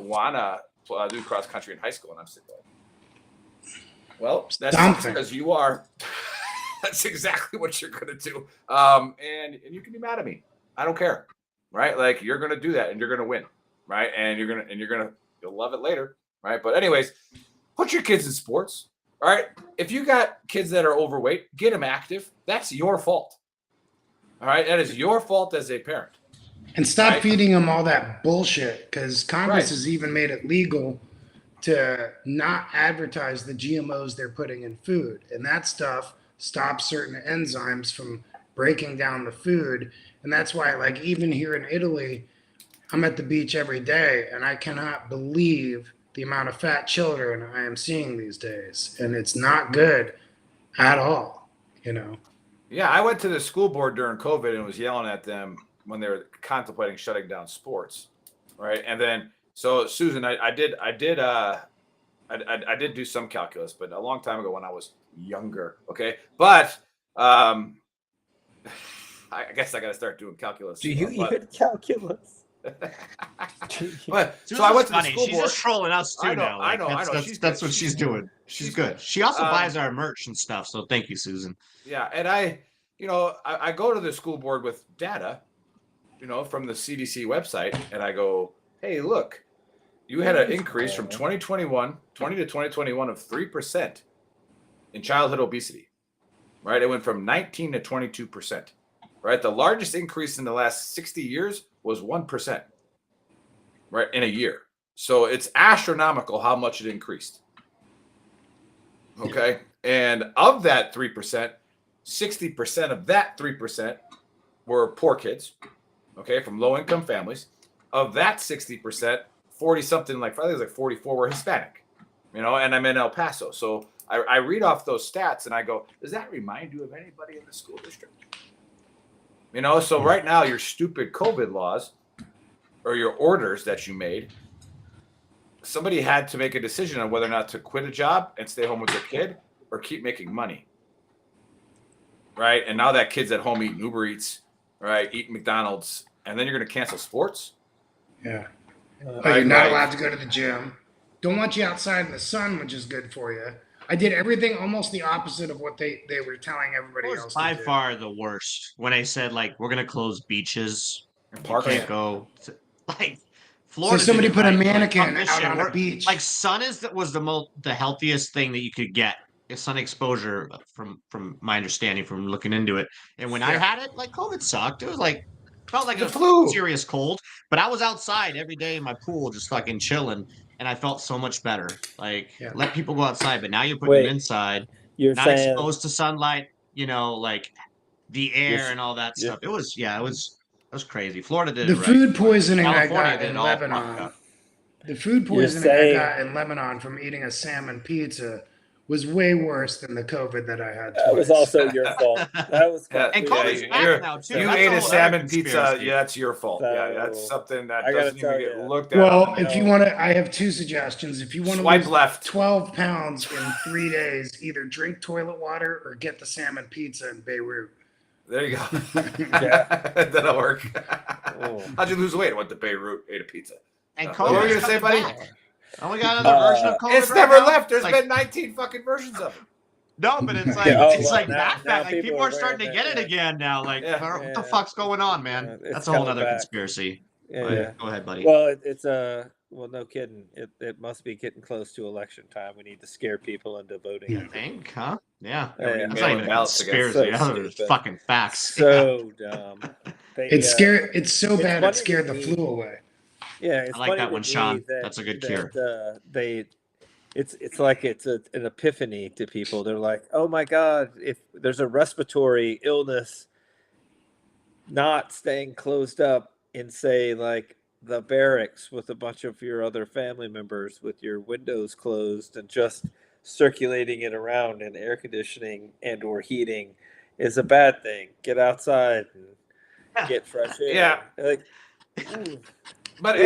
want to do cross country in high school. And I'm sitting there. Well, that's because you are. That's exactly what you're going to do. And you can be mad at me. I don't care. Right? You're going to do that and you're going to win. Right? And you'll love it later. Right? But anyways, put your kids in sports. All right. If you got kids that are overweight, get them active. That's your fault. All right. That is your fault as a parent. And stop feeding them all that bullshit, because Congress has even made it legal to not advertise the GMOs they're putting in food. And that stuff stops certain enzymes from breaking down the food. And that's why, even here in Italy, I'm at the beach every day, and I cannot believe the amount of fat children I am seeing these days. And it's not good at all, Yeah, I went to the school board during COVID and was yelling at them when they were contemplating shutting down sports, right? And then, so Susan, I did do some calculus, but a long time ago when I was younger, okay? But I guess I got to start doing calculus. Do you even calculus? But so I went to the school She's board. just trolling us too now. I know. That's what she's doing. She's good. She also buys our merch and stuff. So thank you, Susan. Yeah, and I go to the school board with data, from the CDC website, and I go, hey, look, you had an increase from 20 to 2021 of 3% in childhood obesity, right? It went from 19 to 22%, right? The largest increase in the last 60 years was 1%. right, in a year. So it's astronomical how much it increased. Okay. And of that 3%, 60% of that 3% were poor kids, okay, from low income families. Of that 60%, 40 something, like I think it was like 44 were Hispanic, and I'm in El Paso. So I read off those stats and I go, does that remind you of anybody in the school district? So right now your stupid COVID laws or your orders that you made, somebody had to make a decision on whether or not to quit a job and stay home with their kid or keep making money. Right. And now that kid's at home eating Uber Eats, right, eating McDonald's, and then you're going to cancel sports. Yeah. You're not allowed to go to the gym. Don't want you outside in the sun, which is good for you. I did everything almost the opposite of what they were telling everybody else. By far the worst when they said like we're gonna close beaches, parks. You can't go to, like Florida. So somebody put a right? mannequin Like, out on a beach. Like sun was the healthiest thing that you could get. Sun exposure from my understanding from looking into it. And when I had it, like COVID sucked. It was like felt like a flu, serious cold. But I was outside every day in my pool, just fucking chilling, and I felt so much better. Like let people go outside, but now you're putting them inside. You're not saying, exposed to sunlight, like the air and all that stuff. It was crazy. Florida did the it right. food poisoning California I got did in all Lebanon. The food poisoning I got in Lebanon from eating a salmon pizza was way worse than the COVID that I had. That was also your fault. That was and COVID's back now too. You ate a salmon pizza. Yeah, that's your fault. That's something that doesn't even get looked at. Well, if you want to, I have two suggestions. If you want to swipe lose left 12 pounds in 3 days, either drink toilet water or get the salmon pizza in Beirut. There you go. That'll work. How'd you lose weight? I went to Beirut, ate a pizza. And COVID, what were you gonna say, buddy? Oh, we got another version of COVID. It's never left. There's been 19 fucking versions of it. No, but it's like back. Like people are starting to get it again now. Like, what the fuck's going on, man? That's a whole other conspiracy. Yeah. Go ahead, buddy. Well, it's no kidding. It must be getting close to election time. We need to scare people into voting. You think, huh? Yeah. That's not even a conspiracy. That's fucking facts. So dumb. It's so bad it scared the flu away. Yeah, it's I like that one, Sean. That's a good cure. It's like it's an epiphany to people. They're like, oh my God, if there's a respiratory illness, not staying closed up in, say, like the barracks with a bunch of your other family members with your windows closed and just circulating it around and air conditioning and or heating is a bad thing. Get outside and get fresh air. Yeah. Like, but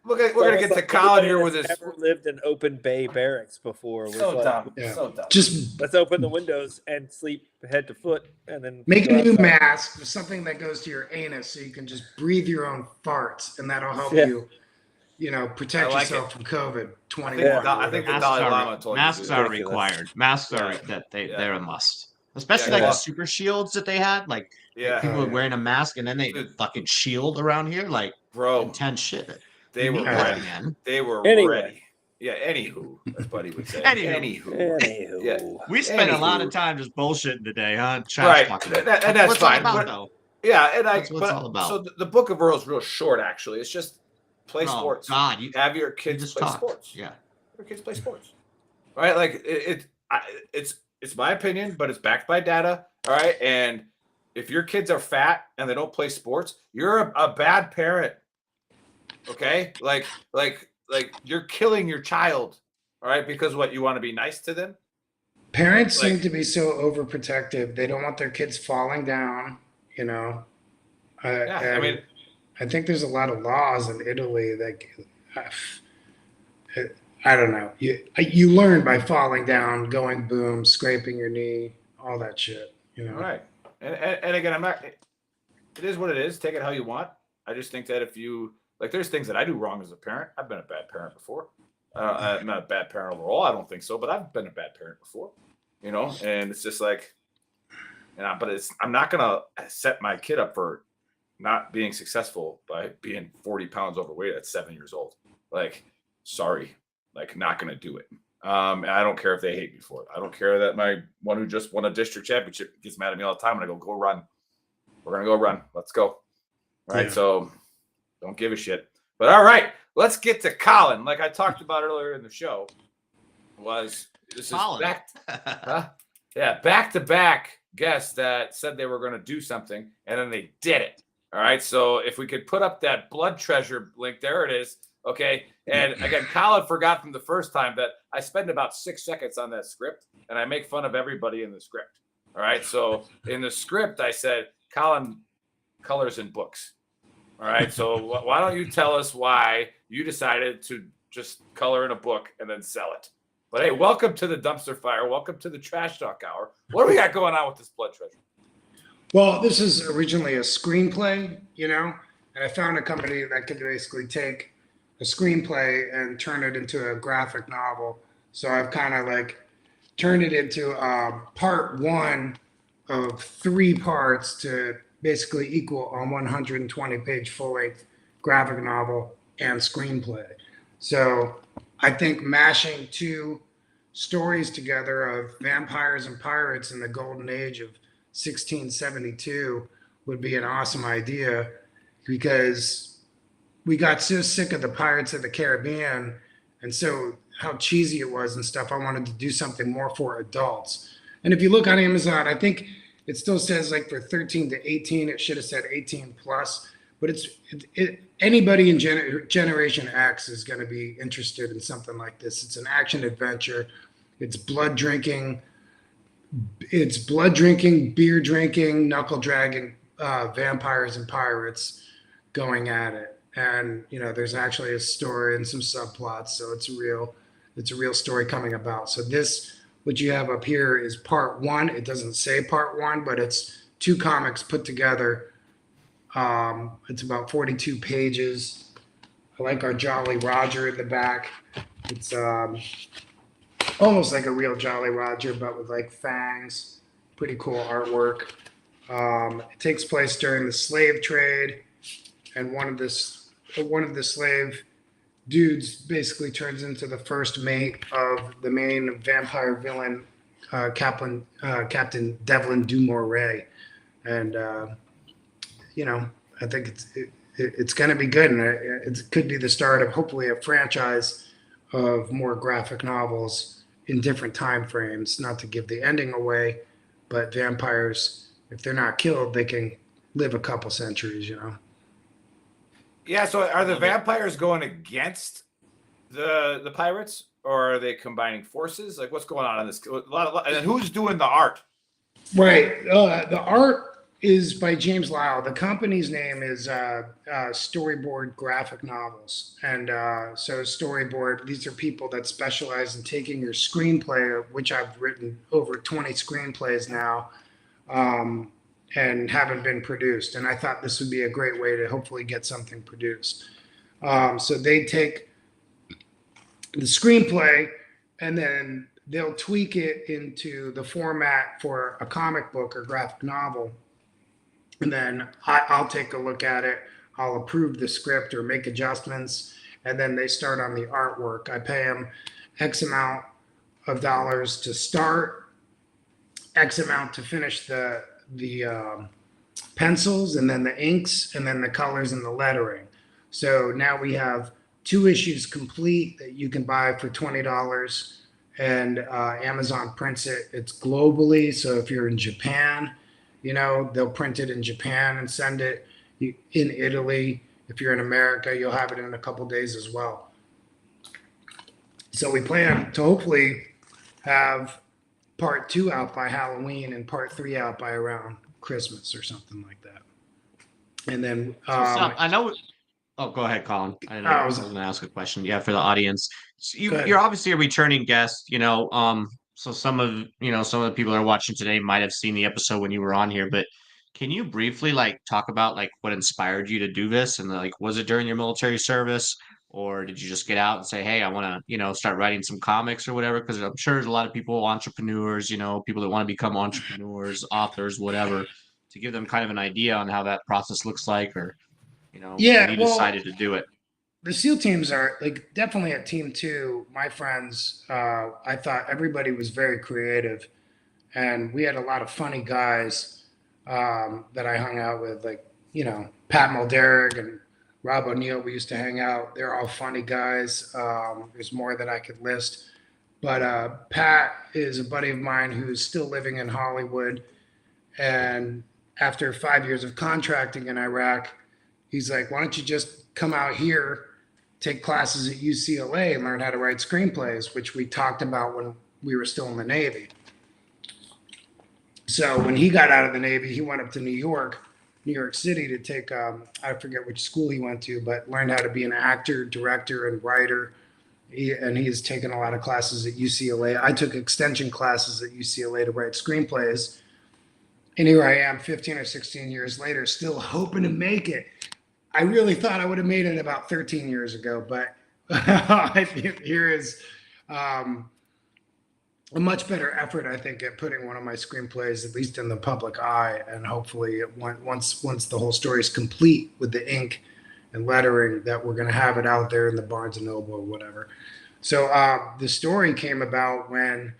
we're gonna get to Colin here with his. Never lived in open bay barracks before. So dumb. So dumb. Just let's open the windows and sleep head to foot, and then make a new mask with something that goes to your anus, so you can just breathe your own farts, and that'll help you. Protect yourself from COVID. 21. I think the Dalai Lama told you masks are required. Masks are they're a must. Especially like the super shields that they had. Like people were wearing a mask and then they fucking shield around here. Like intense shit. They were ready. They were ready. Yeah, anywho, as Buddy would say. Anywho. Yeah. We spent a lot of time just bullshitting today, huh? Right. And that's fine. Though. Yeah, and that's what it's all about. So the Book of Earl is real short, actually. It's just play sports. God, you have your kids play sports. Yeah. Your kids play sports. Right? Like it's my opinion, but it's backed by data. All right. And if your kids are fat and they don't play sports, you're a bad parent. Okay, like you're killing your child, all right? Because you want to be nice to them. Parents seem to be so overprotective. They don't want their kids falling down. I think there's a lot of laws in Italy that I don't know. You learn by falling down, going boom, scraping your knee, all that shit. Right. And again, I'm not. It is what it is. Take it how you want. I just think that if you. There's things that I do wrong as a parent. I've been a bad parent before. I'm not a bad parent overall. I don't think so, but I've been a bad parent before, and it's just like, I'm not going to set my kid up for not being successful by being 40 pounds overweight at 7 years old. Sorry, not going to do it. And I don't care if they hate me for it. I don't care that my one who just won a district championship gets mad at me all the time when I go run. We're going to go run. Let's go. Right. Yeah. So don't give a shit. But all right, let's get to Colin. Like I talked about earlier in the show, this is back-to-back guests that said they were going to do something, and then they did it. All right, so if we could put up that blood treasure link, there it is. Okay, and again, Colin forgot from the first time that I spend about 6 seconds on that script, and I make fun of everybody in the script. All right, so in the script, I said, Colin colors in books. All right, so why don't you tell us why you decided to just color in a book and then sell it? But hey, welcome to the Dumpster Fire. Welcome to the Trash Talk Hour. What do we got going on with this blood treasure? Well, this is originally a screenplay, and I found a company that could basically take a screenplay and turn it into a graphic novel. So I've kind of like turned it into part one of 3 parts to basically equal a 120-page full-length graphic novel and screenplay. So I think mashing 2 stories together of vampires and pirates in the golden age of 1672 would be an awesome idea, because we got so sick of the Pirates of the Caribbean and so how cheesy it was and stuff. I wanted to do something more for adults. And if you look on Amazon, I think it still says like for 13 to 18. It should have said 18 plus. But anybody in Generation X is going to be interested in something like this. It's an action adventure. It's blood drinking, beer drinking, knuckle dragging vampires and pirates going at it. And there's actually a story and some subplots, so it's a real story coming about. So what you have up here is part 1. It doesn't say part 1, but it's 2 comics put together. It's about 42 pages. I like our Jolly Roger in the back. It's almost like a real Jolly Roger, but with like fangs. Pretty cool artwork. It takes place during the slave trade, and one of the slave dudes basically turns into the first mate of the main vampire villain, Captain Devlin du Maurier. And I think it's going to be good, and it could be the start of hopefully a franchise of more graphic novels in different time frames. Not to give the ending away, but vampires, if they're not killed, they can live a couple centuries. Yeah, so are the vampires going against the pirates, or are they combining forces? Like, what's going on in this? And who's doing the art? Right. The art is by James Lyle. The company's name is Storyboard Graphic Novels. And so Storyboard, these are people that specialize in taking your screenplay, which I've written over 20 screenplays now, and haven't been produced. And I thought this would be a great way to hopefully get something produced. So they take the screenplay and then they'll tweak it into the format for a comic book or graphic novel. And then I'll take a look at it. I'll approve the script or make adjustments. And then they start on the artwork. I pay them X amount of dollars to start, X amount to finish the pencils, and then the inks, and then the colors and the lettering. So now we have 2 issues complete that you can buy for $20, and Amazon prints it. It's globally, so if you're in Japan, they'll print it in Japan and send it. In Italy, if you're in America, you'll have it in a couple days as well. So we plan to hopefully have part 2 out by Halloween and part 3 out by around Christmas or something like that. And then I know. Oh, go ahead, Colin. I was going to ask a question. Yeah, for the audience. So you're obviously a returning guest. So some of the people that are watching today might have seen the episode when you were on here. But can you briefly talk about what inspired you to do this, and was it during your military service? Or did you just get out and say, hey, I want to, start writing some comics or whatever? Because I'm sure there's a lot of people, entrepreneurs, people that want to become entrepreneurs, authors, whatever, to give them kind of an idea on how that process looks like, or, when you decided to do it. The SEAL teams are definitely at Team 2. My friends, I thought everybody was very creative, and we had a lot of funny guys that I hung out with, Pat Mulderig and Rob O'Neill, we used to hang out. They're all funny guys. There's more that I could list. But Pat is a buddy of mine who's still living in Hollywood. And after 5 years of contracting in Iraq, he's like, why don't you just come out here, take classes at UCLA and learn how to write screenplays, which we talked about when we were still in the Navy. So when he got out of the Navy, he went up to New York City to take, I forget which school he went to, but learned how to be an actor, director, and writer. And he has taken a lot of classes at UCLA. I took extension classes at UCLA to write screenplays. And here I am 15 or 16 years later, still hoping to make it. I really thought I would have made it about 13 years ago, but I think here is a much better effort, I think, at putting one of my screenplays, at least in the public eye. And hopefully once the whole story is complete with the ink and lettering, that we're going to have it out there in the Barnes and Noble or whatever. So the story came about when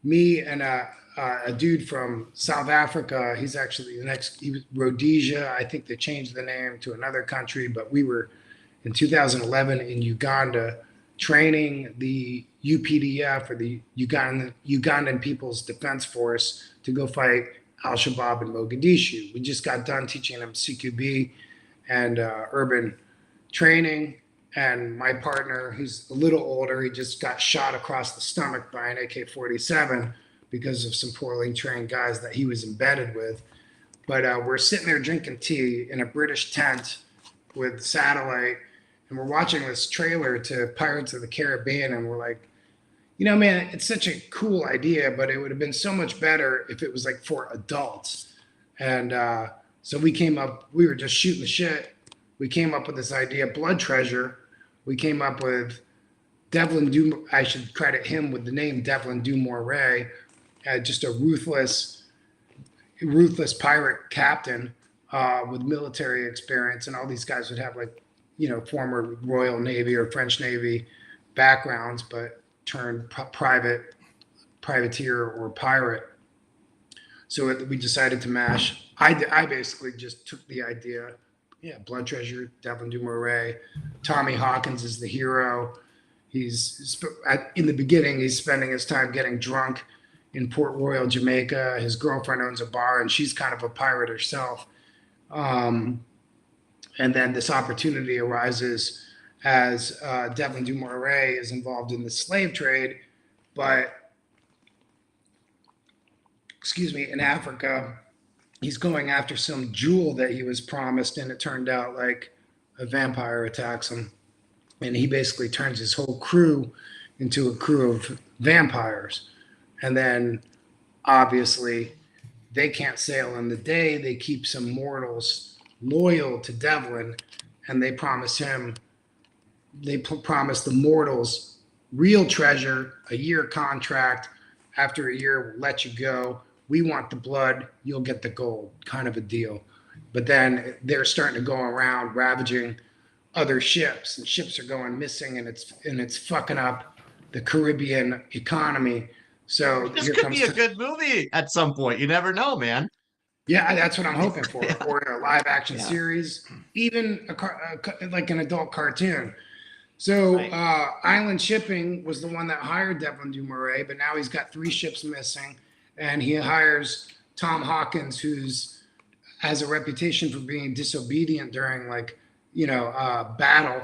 me and a dude from South Africa, he's actually he was Rhodesia. I think they changed the name to another country, but we were in 2011 in Uganda training the UPDF, or the Ugandan People's Defense Force, to go fight Al-Shabaab in Mogadishu. We just got done teaching them CQB and urban training. And my partner, he's a little older, he just got shot across the stomach by an AK-47 because of some poorly trained guys that he was embedded with. But we're sitting there drinking tea in a British tent with satellite, and we're watching this trailer to Pirates of the Caribbean, and we're like, you know, man, it's such a cool idea, but it would have been so much better if it was like for adults. And so we were just shooting the shit. We came up with this idea, Blood Treasure. We came up with I should credit him with the name Devlin Dumouriez, just a ruthless pirate captain with military experience. And all these guys would have, like, you know, former Royal Navy or French Navy backgrounds, but turned privateer or pirate. So we decided to mash. I basically just took the idea. Yeah, Blood Treasure, Devlin Dumouriez. Tommy Hawkins is the hero. In the beginning, he's spending his time getting drunk in Port Royal, Jamaica. His girlfriend owns a bar, and she's kind of a pirate herself. And then this opportunity arises as Devlin Dumouriez is involved in the slave trade, but, in Africa, he's going after some jewel that he was promised, and it turned out like a vampire attacks him. And he basically turns his whole crew into a crew of vampires. And then, obviously, they can't sail in the day. They keep some mortals loyal to Devlin, and they promise the mortals real treasure, a year contract. After a year, we'll let you go. We want the blood, you'll get the gold, kind of a deal. But then they're starting to go around ravaging other ships, and ships are going missing, and it's fucking up the Caribbean economy. So this could be a good movie at some point. You never know, man. Yeah, that's what I'm hoping for. Or a live action series, even like an adult cartoon. So Island Shipping was the one that hired Devlin Dumouriez, but now he's got 3 ships missing, and he hires Tom Hawkins, who's has a reputation for being disobedient during battle,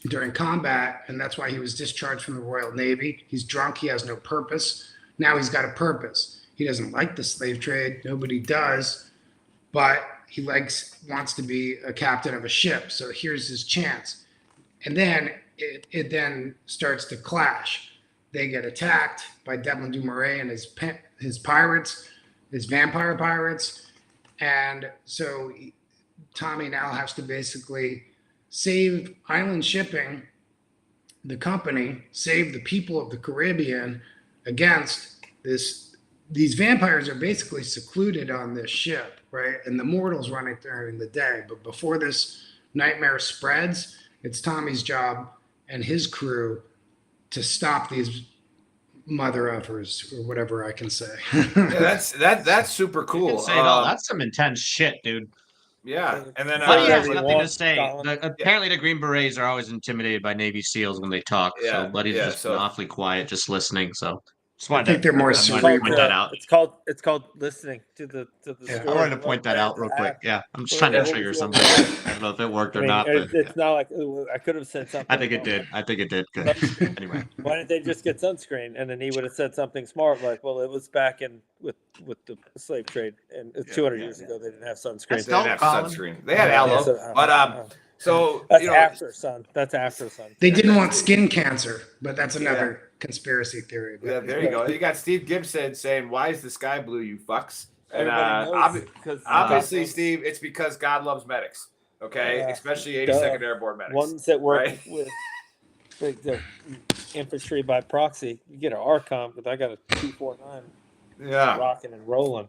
during combat, and that's why he was discharged from the Royal Navy. He's drunk. He has no purpose. Now he's got a purpose. He doesn't like the slave trade. Nobody does, but he wants to be a captain of a ship. So here's his chance. And then it then starts to clash. They get attacked by Devlin Dumouriez and his pirates, his vampire pirates. And so Tommy now has to basically save Island Shipping, the company, save the people of the Caribbean against this. These vampires are basically secluded on this ship, right? And the mortals run it during the day. But before this nightmare spreads, it's Tommy's job and his crew to stop these mother effers, or whatever I can say. Yeah, that's super cool. Say it all. That's some intense shit, dude. Yeah, and then Buddy has you nothing to want, say. Colin. Apparently, the Green Berets are always intimidated by Navy SEAls when they talk. So Buddy's just been awfully quiet, just listening. So just wanted I think they're more to point that out. It's called listening to the story. I wanted to point that out real quick. Yeah, I'm just trying to trigger somebody. I don't know if it worked or not, but it's not like I could have said something. I think it did. I think it did. Good. Anyway, why didn't they just get sunscreen? And then he would have said something smart like, "Well, it was back in with the slave trade, and 200 years ago they didn't have sunscreen. They didn't have sunscreen. They had aloe, but so that's after sun. That's after sun. They didn't want skin cancer, but that's another conspiracy theory. Yeah, there you go. You got Steve Gibson saying, "Why is the sky blue, you fucks?" And obviously, Steve, it's because God loves medics. Okay, especially 82nd Airborne medics. Ones that work with the infantry by proxy. You get an ARCOM, but I got a 249. Yeah, rocking and rolling.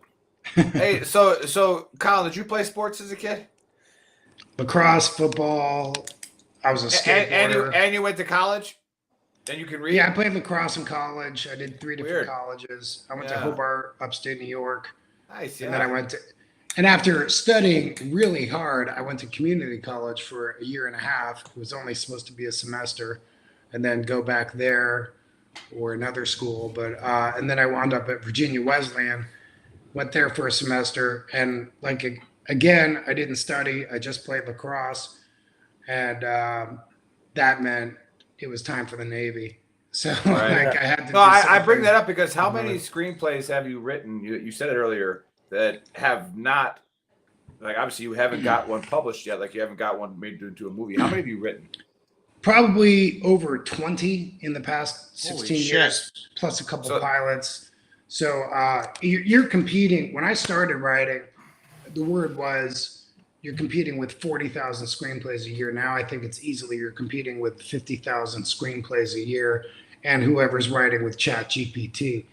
Hey, so Colin, did you play sports as a kid? Lacrosse, football. I was a skateboarder. And you went to college? And you can read? Yeah, I played lacrosse in college. I did 3 different colleges. I went to Hobart, upstate New York. Nice, and then I went to, and after studying really hard, I went to community college for a year and a half. It was only supposed to be a semester, and then go back there or another school. But and then I wound up at Virginia Wesleyan, went there for a semester, and like again, I didn't study. I just played lacrosse, and that meant it was time for the Navy. So like I had to. No, I bring that up because how many screenplays have you written? You said it earlier that have not, like obviously you haven't got one published yet. Like you haven't got one made into a movie. How many have you written? Probably over 20 in the past 16 years, plus a couple pilots. So you're competing. When I started writing, the word was you're competing with 40,000 screenplays a year. Now I think it's easily you're competing with 50,000 screenplays a year, and whoever's writing with Chat GPT.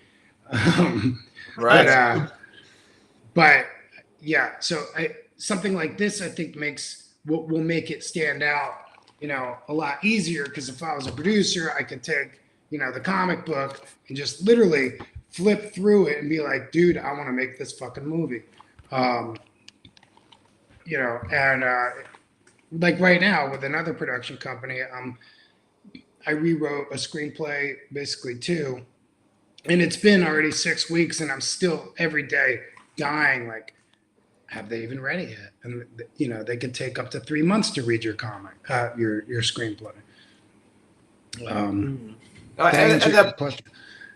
Right. But yeah, so something like this I think will make it stand out, a lot easier, because if I was a producer, I could take, the comic book and just literally flip through it and be like, dude, I want to make this fucking movie. Like right now with another production company, I rewrote a screenplay, basically 2, and it's been already 6 weeks, and I'm still every day dying. Like, have they even read it yet? And they could take up to 3 months to read your comic, your screenplay.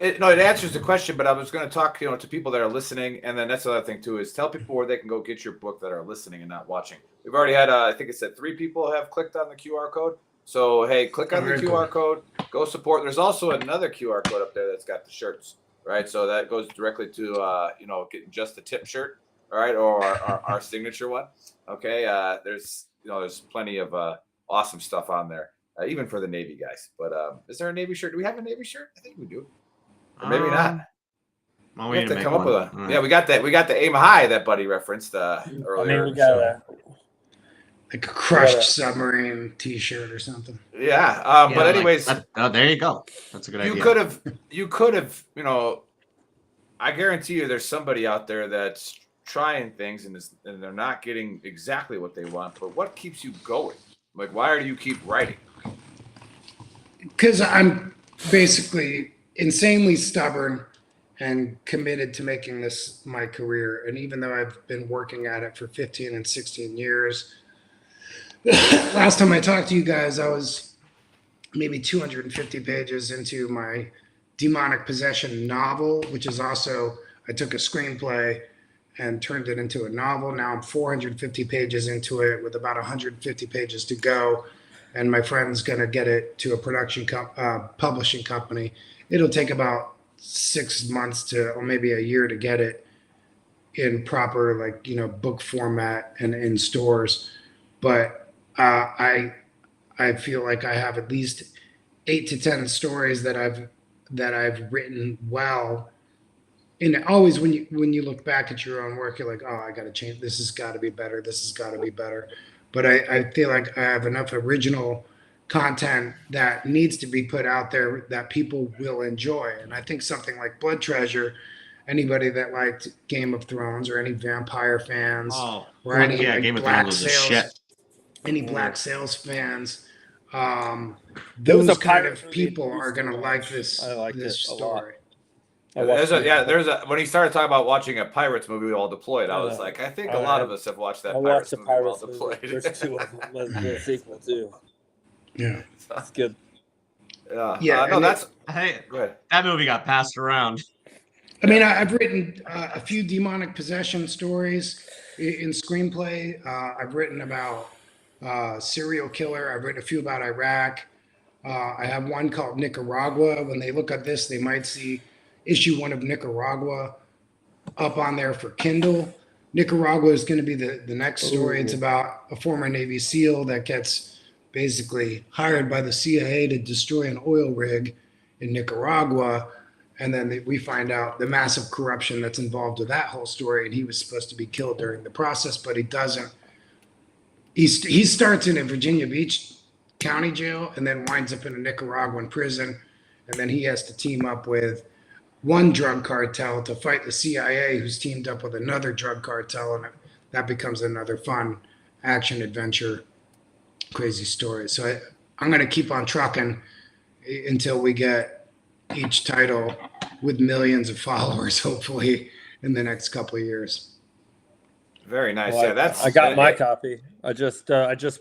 It answers the question, but I was going to talk, to people that are listening, and then that's the other thing too is tell people where they can go get your book that are listening and not watching. We've already had, I think it said 3 people have clicked on the QR code. So hey, click on the QR code, go support. There's also another QR code up there that's got the shirts, right? So that goes directly to getting just the tip shirt, all right, or our signature one. Okay, there's plenty of awesome stuff on there, even for the Navy guys. But is there a Navy shirt? Do we have a Navy shirt? I think we do. Or maybe not. Well, we have to come up with a. Yeah, we got that. We got the Aim High that Buddy referenced earlier. We got like a crushed submarine T-shirt or something. Yeah, but anyways, there you go. That's a good idea. You could have. I guarantee you, there's somebody out there that's trying things and they're not getting exactly what they want. But what keeps you going? Like, why do you keep writing? Because I'm basically insanely stubborn and committed to making this my career. And even though I've been working at it for 15 and 16 years, last time I talked to you guys, I was maybe 250 pages into my demonic possession novel, which is also, I took a screenplay and turned it into a novel. Now I'm 450 pages into it with about 150 pages to go. And my friend's going to get it to a publishing company. It'll take about 6 months or maybe a year to get it in proper, book format and in stores. But I feel like I have at least 8 to 10 stories that I've written well. And always when you look back at your own work, you're like, oh, I got to change. This has got to be better. This has got to be better. But I feel like I have enough original content that needs to be put out there that people will enjoy. And I think something like Blood Treasure anybody that liked Game of Thrones or any vampire fans or fuck any yeah, like, Game of Black Thrones was the Sails, shit. any Black Sails fans. There was Those a kind pirate of movie people I used are to gonna watch. like this I liked this it a lot. story. There's a when he started talking about watching a Pirates movie while deployed, I was like, I think a lot of us have watched that Pirates movie while deployed. There's two of them. There's the sequel too. Yeah, that's good. Yeah, no, that's hey, good. That movie got passed around. I mean, I've written a few demonic possession stories in screenplay. I've written about serial killer. I've written a few about Iraq. I have one called Nicaragua. When they look at this, they might see issue 1 of Nicaragua up on there for Kindle. Nicaragua is going to be the next story. It's about a former Navy SEAL that gets basically hired by the CIA to destroy an oil rig in Nicaragua. And then we find out the massive corruption that's involved with that whole story. And he was supposed to be killed during the process, but he doesn't. He starts in a Virginia Beach County jail and then winds up in a Nicaraguan prison. And then he has to team up with one drug cartel to fight the CIA, who's teamed up with another drug cartel. And that becomes another fun action adventure, crazy story. So I'm going to keep on trucking until we get each title with millions of followers, hopefully in the next couple of years. Very nice. Well, Yeah, that's. I got my copy. I just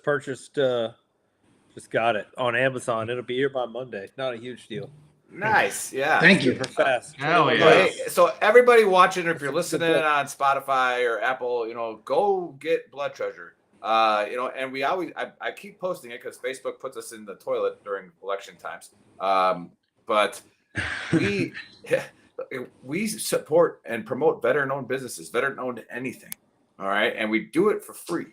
purchased. Just got it on Amazon. It'll be here by Monday. Not a huge deal. Nice. Yeah. Thank you. Super fast. Hell yeah. Hey, so everybody watching, or if you're listening on Spotify or Apple, go get Blood Treasure. And we always, I keep posting it because Facebook puts us in the toilet during election times. But we support and promote veteran-owned businesses, veteran-owned anything. All right, and we do it for free.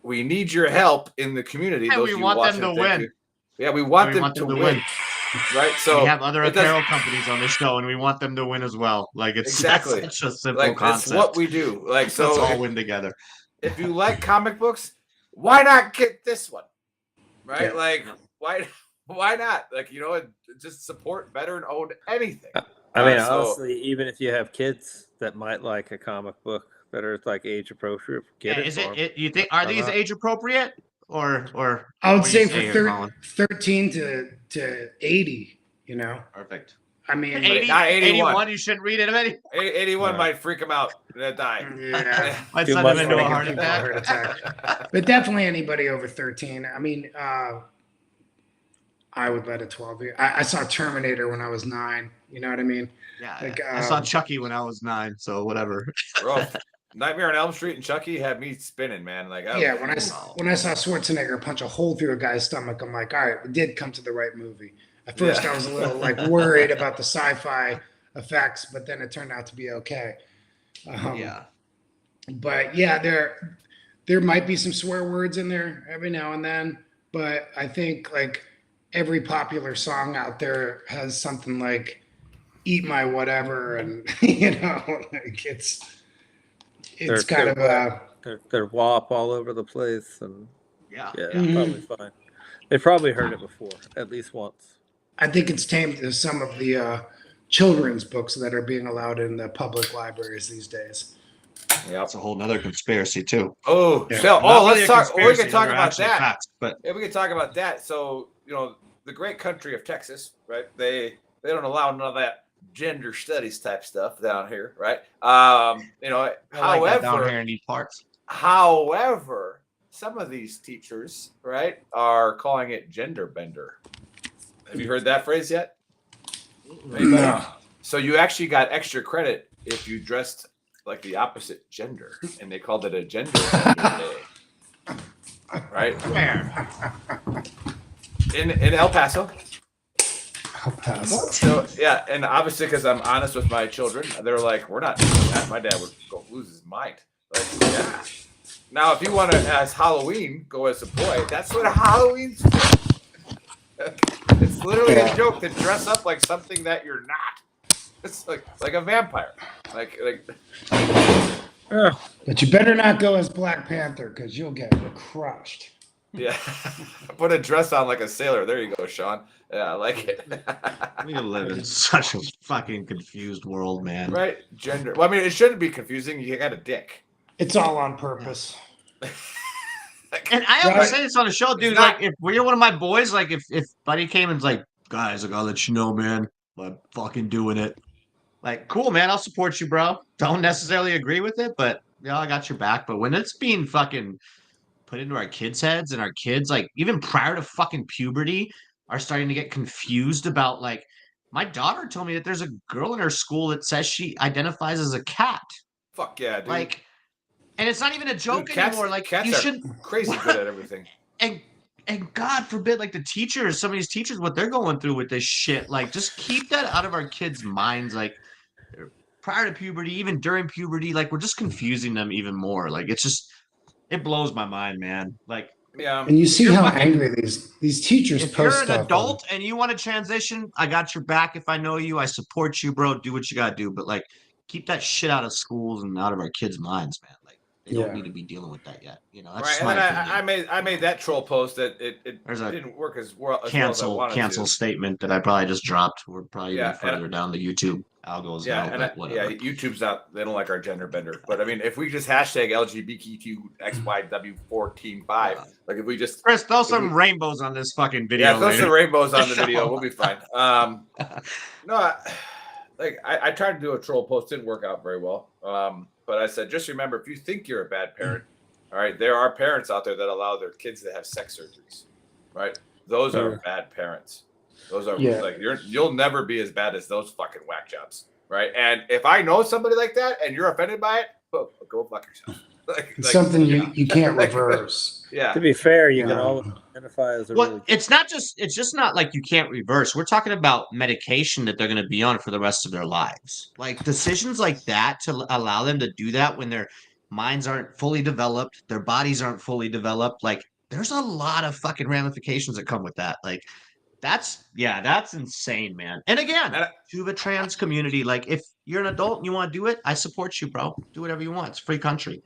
We need your help in the community. And we want them to win. Yeah, we want them to win. Right. So we have other apparel companies on the show, and we want them to win as well. Like it's exactly such a simple concept. That's what we do. Like so, let's all win together. If you like comic books, why not get this one? Right? Yeah. Like why not? Like just support veteran-owned anything. I mean, honestly, even if you have kids that might like a comic book that are like age appropriate, You think are these age appropriate or I would say for 13 to 80, Perfect. I mean, 81. You shouldn't read it. 81 might freak him out. Die. Yeah. Might send him into a heart attack. But definitely anybody over 13. I mean, I would let a 12-year. I saw Terminator when I was 9. You know what I mean? Yeah. Like, I saw Chucky when I was 9, so whatever. Bro, Nightmare on Elm Street and Chucky had me spinning, man. Like, when I saw Schwarzenegger punch a hole through a guy's stomach, I'm like, all right, we did come to the right movie. At first, I was a little like worried about the sci-fi effects, but then it turned out to be okay. But yeah, there might be some swear words in there every now and then, but I think like every popular song out there has something like "Eat My Whatever," and like it's kind of they're WAP all over the place, and Mm-hmm. probably fine. They probably heard it before at least once. I think it's tamed to some of the children's books that are being allowed in the public libraries these days. Yeah, it's a whole nother conspiracy too. Oh, yeah. let's talk. We can talk about that. Facts, but we can talk about that. So the great country of Texas, right? They don't allow none of that gender studies type stuff down here, right? However, down here in these parts. However, some of these teachers, right, are calling it gender bender. Have you heard that phrase yet? No. So you actually got extra credit if you dressed like the opposite gender, and they called it a gender bender day. Right? Where? In El Paso. El Paso. So yeah, and obviously because I'm honest with my children, they're like, we're not doing that. My dad would go lose his mind. Like, yeah. Now, if you want to, as Halloween, go as a boy, that's what Halloween's for. It's literally a joke to dress up like something that you're not. It's like a vampire. Like. But you better not go as Black Panther because you'll get crushed. Yeah. Put a dress on like a sailor. There you go, Sean. Yeah, I like it. We live in such a fucking confused world, man. Right? Gender. Well, I mean, it shouldn't be confusing. You got a dick. It's all on purpose. And I always say this on the show, dude. Like, if you're one of my boys, like, if Buddy came and's like, guys, I gotta let you know, man, I'm fucking doing it. Like, cool, man, I'll support you, bro. Don't necessarily agree with it, but I got your back. But when it's being fucking put into our kids' heads and our kids, like, even prior to fucking puberty, are starting to get confused about, like, my daughter told me that there's a girl in her school that says she identifies as a cat. Fuck yeah, dude. Like, and it's not even a joke anymore. Like, cats you are should crazy good at everything. And God forbid, like the teachers, some of these teachers, what they're going through with this shit. Like, just keep that out of our kids' minds. Like, prior to puberty, even during puberty, like we're just confusing them even more. Like, it's just, it blows my mind, man. Like, yeah. And you see how angry these teachers if post you're an stuff adult and you want to transition, I got your back. If I know you, I support you, bro. Do what you gotta do. But like, keep that shit out of schools and out of our kids' minds, man. Like, they don't need to be dealing with that yet. You know, that's right. And then I made that troll post that it didn't work as well as I wanted cancel to. statement that I probably just dropped. We're probably even further down the YouTube algos now. But whatever. YouTube's not. They don't like our gender bender. But I mean, if we just hashtag LGBTQXYW4Team5, like if we just Chris, throw some rainbows on this fucking video. Yeah, throw some rainbows on the video. We'll be fine. No, I tried to do a troll post. Didn't work out very well. But I said, just remember, if you think you're a bad parent, all right, there are parents out there that allow their kids to have sex surgeries, right? Those are bad parents. Those are like you'll never be as bad as those fucking whack jobs, right? And if I know somebody like that and you're offended by it, go fuck yourself. It's something you can't reverse. Yeah. To be fair, you can always identify as a really. It's just not like you can't reverse. We're talking about medication that they're going to be on for the rest of their lives. Like decisions like that to allow them to do that when their minds aren't fully developed, their bodies aren't fully developed. Like there's a lot of fucking ramifications that come with that. Like that's insane, man. And again, to the trans community, like if you're an adult and you want to do it, I support you, bro. Do whatever you want. It's a free country.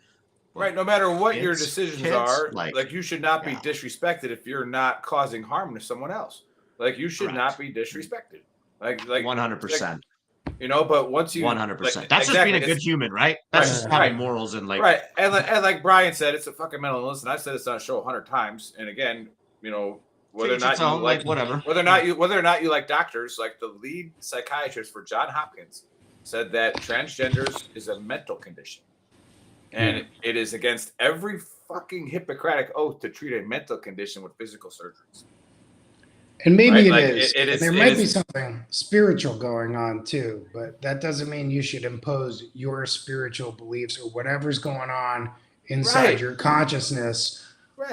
Right, no matter what your decisions are, like you should not be disrespected if you're not causing harm to someone else. Like you should not be disrespected. Like 100%. You know, but once you 100%. That's just being a good human, right? That's just having morals and like and like Brian said, it's a fucking mental illness, and I've said this on a show 100 times. And again, you know, whether or not you like whatever, whether or not you like doctors, like the lead psychiatrist for Johns Hopkins said that transgenders is a mental condition. And it is against every fucking Hippocratic oath to treat a mental condition with physical surgeries. And maybe it is. There might be something spiritual going on too, but that doesn't mean you should impose your spiritual beliefs or whatever's going on inside your consciousness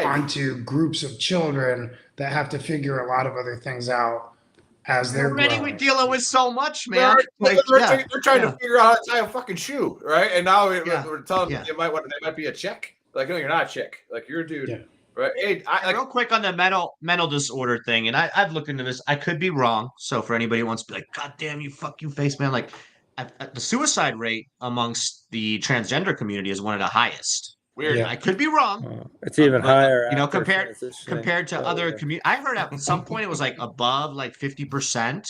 onto groups of children that have to figure a lot of other things out as they're growing. We're dealing with so much, man. They're trying to figure out how to tie a fucking shoe, right? And now we're telling them they might be a chick. Like, no, you're not a chick. Like, you're a dude. Yeah. Right? Hey, real quick on the mental disorder thing, and I've looked into this. I could be wrong. So for anybody who wants to be like, God damn you, fuck you, Faceman. Like, the suicide rate amongst the transgender community is one of the highest. Weird. Yeah. I could be wrong. It's even higher. You know, compared to other communities. I heard at some point it was like above like 50%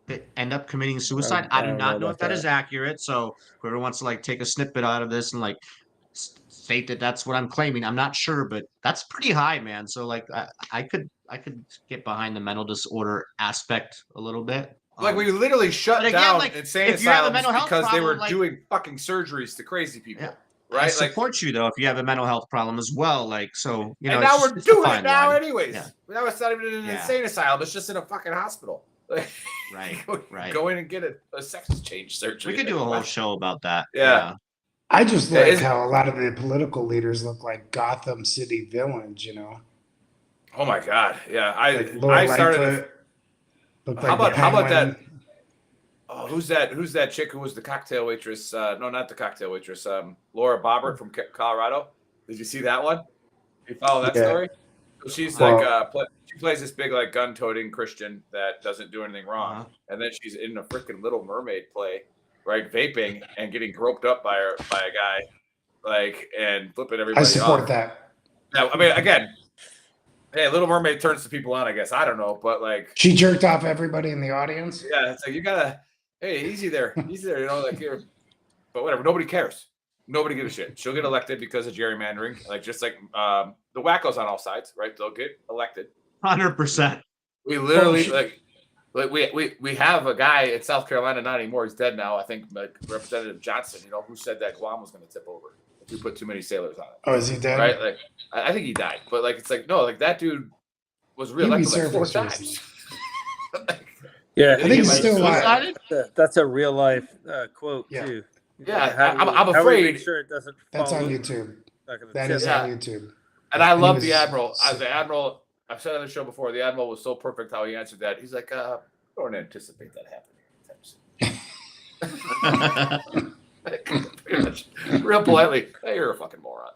that end up committing suicide. I do not know if that is accurate. So whoever wants to like take a snippet out of this and like state that that's what I'm claiming, I'm not sure, but that's pretty high, man. So like I could get behind the mental disorder aspect a little bit. Like we literally shut down insane asylums because they were doing fucking surgeries to crazy people. Yeah. Right? I support you though if you have a mental health problem as well. Like so, you know. And now we're doing it now, line. anyways. Yeah. Now it's not even in an insane asylum; it's just in a fucking hospital. Right. Go in and get a sex change surgery. We could do a whole show about that. Yeah. I just like how a lot of the political leaders look like Gotham City villains. You know. Oh my God! Yeah, I started. How about that? Oh, who's that chick who was the cocktail waitress? No, not the cocktail waitress. Laura Boebert from Colorado. Did you see that one? You follow that story? So she's she plays this big like gun-toting Christian that doesn't do anything wrong, and then she's in a freaking Little Mermaid play, right? Vaping and getting groped up by a guy, like and flipping everybody off. I support that. Now, I mean, again, Hey, Little Mermaid turns the people on, I guess. I don't know, but like she jerked off everybody in the audience. Yeah, it's like you gotta. Hey, easy there. You know, like here. But whatever. Nobody cares. Nobody gives a shit. She'll get elected because of gerrymandering. Like just like the wackos on all sides, right? They'll get elected. 100%. We literally we have a guy in South Carolina, not anymore. He's dead now. I think like Representative Johnson, who said that Guam was going to tip over if we put too many sailors on it. Oh, is he dead? Right? Like I think he died, but like it's like no, like that dude was reelected like 4 times. Yeah, I think he's still alive. That's a real life quote too. Yeah, I'm afraid. Make sure it doesn't. That's on YouTube. That is on YouTube. And I love the Admiral. The Admiral, I've said on the show before, the Admiral was so perfect how he answered that. He's like, I don't anticipate that happening. Pretty much, real politely, hey, you're a fucking moron.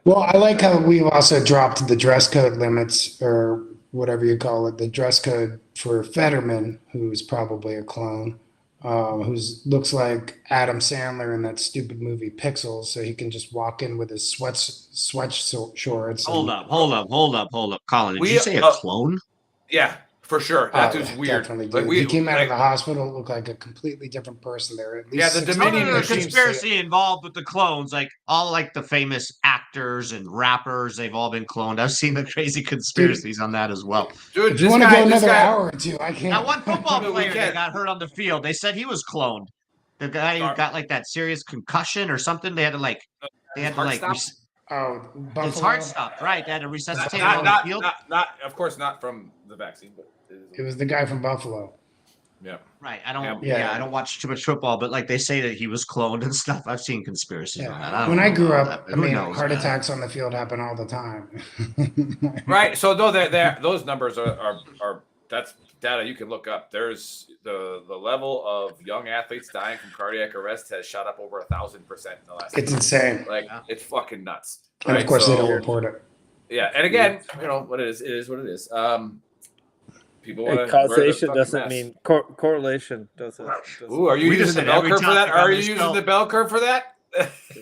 Well, I like how we've also dropped the dress code limits, or whatever you call it, the dress code for Fetterman, who's probably a clone, who looks like Adam Sandler in that stupid movie Pixels, so he can just walk in with his sweatshorts. Hold up, Colin. Did you say a clone? Yeah, for sure. That dude's weird. Definitely. Like, he came out of the hospital, looked like a completely different person there. At least the Dominion conspiracy involved with the clones, like all like the famous actors and rappers, they've all been cloned. I've seen the crazy conspiracies on that as well. Dude, if you want to go another hour or two, I can't. That one football player that got hurt on the field, they said he was cloned. The guy who got like that serious concussion or something, they had to his heart stopped, right? They had to resuscitate him on the field. Not, of course, not from the vaccine, but it was the guy from Buffalo. Yeah. Right. I don't watch too much football, but like they say that he was cloned and stuff. I've seen conspiracies on that. When I grew up, heart attacks on the field happen all the time. Right. So those numbers are that's data you can look up. There's the level of young athletes dying from cardiac arrest has shot up over 1,000% in the last. It's insane. Like it's fucking nuts. And of course they don't report it. Yeah, and again, what it is what it is. People causation doesn't mean correlation doesn't. Ooh, are you using the bell curve for that? Are you using the bell curve for that?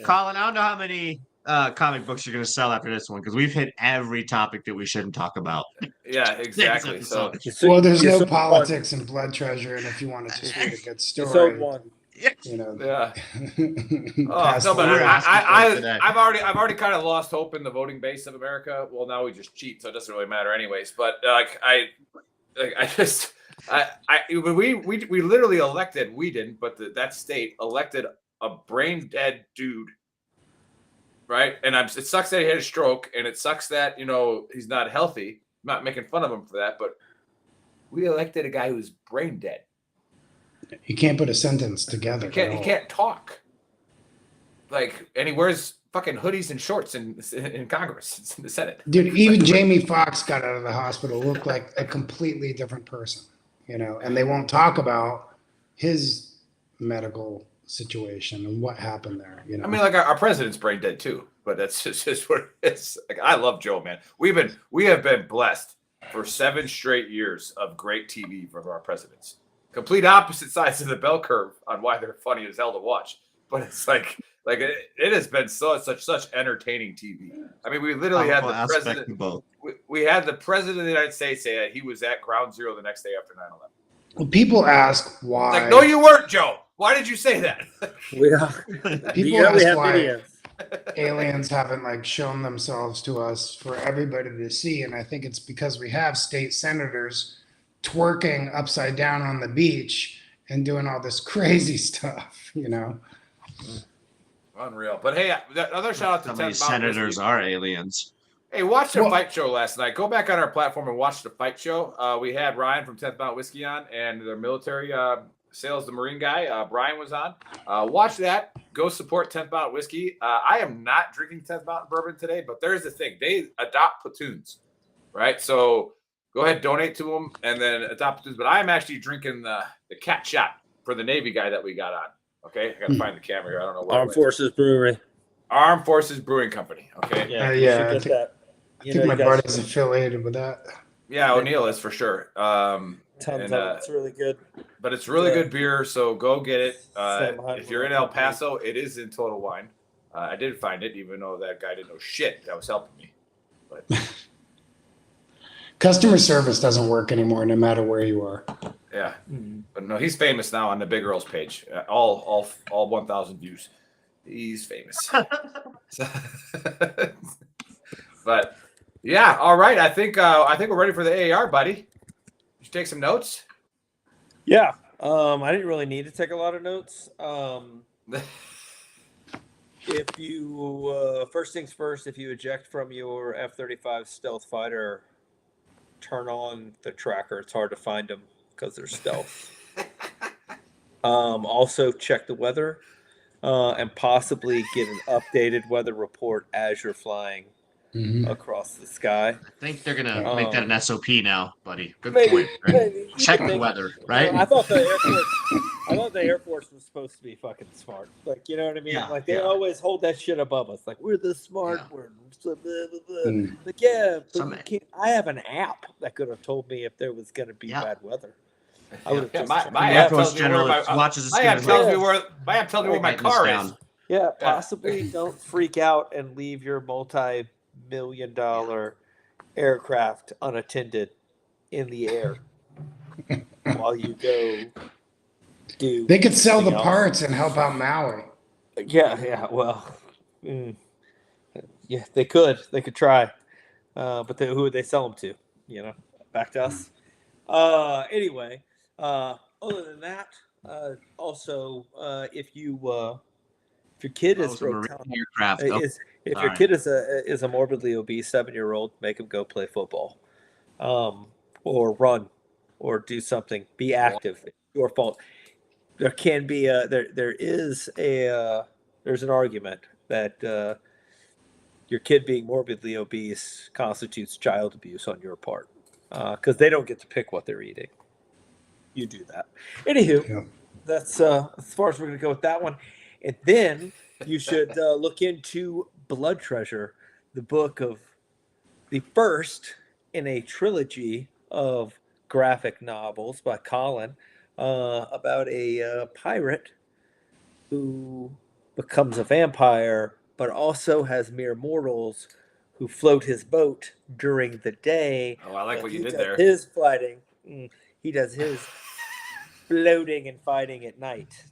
Colin, I don't know how many comic books you're going to sell after this one because we've hit every topic that we shouldn't talk about. Yeah, exactly. So, well, there's no politics and blood treasure, and if you want to just read a good story, Yeah. I've already kind of lost hope in the voting base of America. Well, now we just cheat, so it doesn't really matter, anyways. But we literally elected. We didn't, but that state elected a brain dead dude. Right, and it sucks that he had a stroke, and it sucks that he's not healthy. I'm not making fun of him for that, but we elected a guy who's brain dead. You can't put a sentence together. He can't talk. Like, and he wears fucking hoodies and shorts in Congress, in the Senate. Dude, even Jamie Foxx got out of the hospital, looked like a completely different person, and they won't talk about his medical situation and what happened there. I mean, like our president's brain dead too, but that's just what it is. Like, I love Joe, man. We have been blessed for 7 straight years of great TV from our presidents. Complete opposite sides of the bell curve on why they're funny as hell to watch. But it's like it has been such entertaining TV. I mean, we literally had the president. We had the president of the United States say that he was at ground zero the next day after 9/11. Well, people ask why. It's like, no, you weren't, Joe. Why did you say that? People ask why aliens haven't shown themselves to us for everybody to see, and I think it's because we have state senators twerking upside down on the beach and doing all this crazy stuff, Unreal. But hey, another shout out to 10th Mountain senators are aliens. Hey, watch the fight show last night. Go back on our platform and watch the fight show. We had Ryan from 10th Mountain Whiskey on, and their military sales, the Marine guy, Brian was on. Watch that. Go support 10th Mountain Whiskey. I am not drinking 10th Mountain Bourbon today, but there's the thing. They adopt platoons, right? So go ahead, donate to them, and then adopt platoons. But I am actually drinking the cat shot for the Navy guy that we got on. Okay? I got to find the camera here. I don't know where Armed Forces Brewery. Armed Forces Brewing Company. Okay? I think my buddy's affiliated with that. Yeah, O'Neill is for sure. It's really good. But it's really good beer, so go get it. If you're in El Paso, it is in Total Wine. I did find it, even though that guy didn't know shit. That was helping me. But Customer service doesn't work anymore, no matter where you are. Yeah, but no, he's famous now on the Big Earl's page. All 1,000 views. He's famous. But yeah, all right. I think we're ready for the AAR, buddy. Did you take some notes? Yeah. I didn't really need to take a lot of notes. If you first things first, if you eject from your F-35 stealth fighter, turn on the tracker. It's hard to find them because they're stealth. Also, check the weather and possibly get an updated weather report as you're flying across the sky. I think they're gonna make that an SOP now, buddy. Good maybe, point. Right? Maybe. Check the weather, right? I thought the Air Force was supposed to be fucking smart. Like, you know what I mean? Yeah, like they always hold that shit above us. Like, we're the smart ones. Blah, blah, blah. Like, but I have an app that could have told me if there was going to be bad weather. I would have my app tells me where my app tells me where my car is. Yeah, possibly don't freak out and leave your multi-million-dollar aircraft unattended in the air while you go do. They could sell the parts and help out Maui. Yeah. Well, yeah, they could. They could try, but who would they sell them to? You know, back to us. Anyway, other than that, also, if your kid is if your kid is a morbidly obese 7-year-old, make him go play football, or run, or do something. Be active. It's your fault. There can be there's an argument that your kid being morbidly obese constitutes child abuse on your part, because they don't get to pick what they're eating. You do that. Anywho, that's as far as we're going to go with that one. And then you should look into Blood Treasure, the book of the first in a trilogy of graphic novels by Colin, about a pirate who becomes a vampire, but also has mere mortals who float his boat during the day. Oh, I like what you did there. His fighting. He does his floating and fighting at night.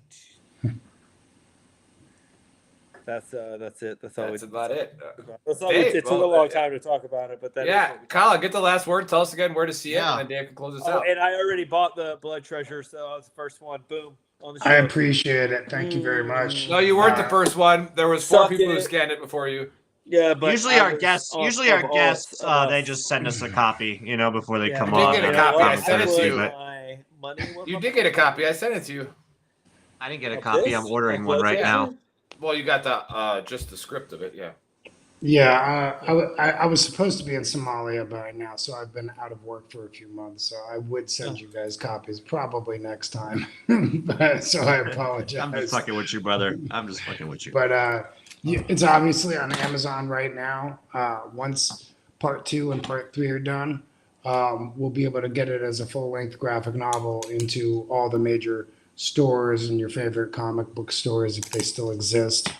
That's it. That's about it. It took a long time to talk about it, but Colin, get the last word. Tell us again where to see it, and then Dave can close us out. And I already bought the Blood Treasure, so I was the first one. Boom. On the show. I appreciate it. Thank you very much. No, you weren't the first one. There was 4 people who scanned it before you. Yeah, but usually our guests, they just send us a copy, before they come on. You did get a copy. I sent it to you. You did get a copy. I sent it to you. I didn't get a copy. I'm ordering one right now. Well, you got the just the script of it, yeah. Yeah, I was supposed to be in Somalia by now, so I've been out of work for a few months. So I would send you guys copies probably next time. So I apologize. I'm just fucking with you, brother. I'm just fucking with you. But it's obviously on Amazon right now. Once part 2 and part 3 are done, we'll be able to get it as a full-length graphic novel into all the major stores and your favorite comic book stores if they still exist.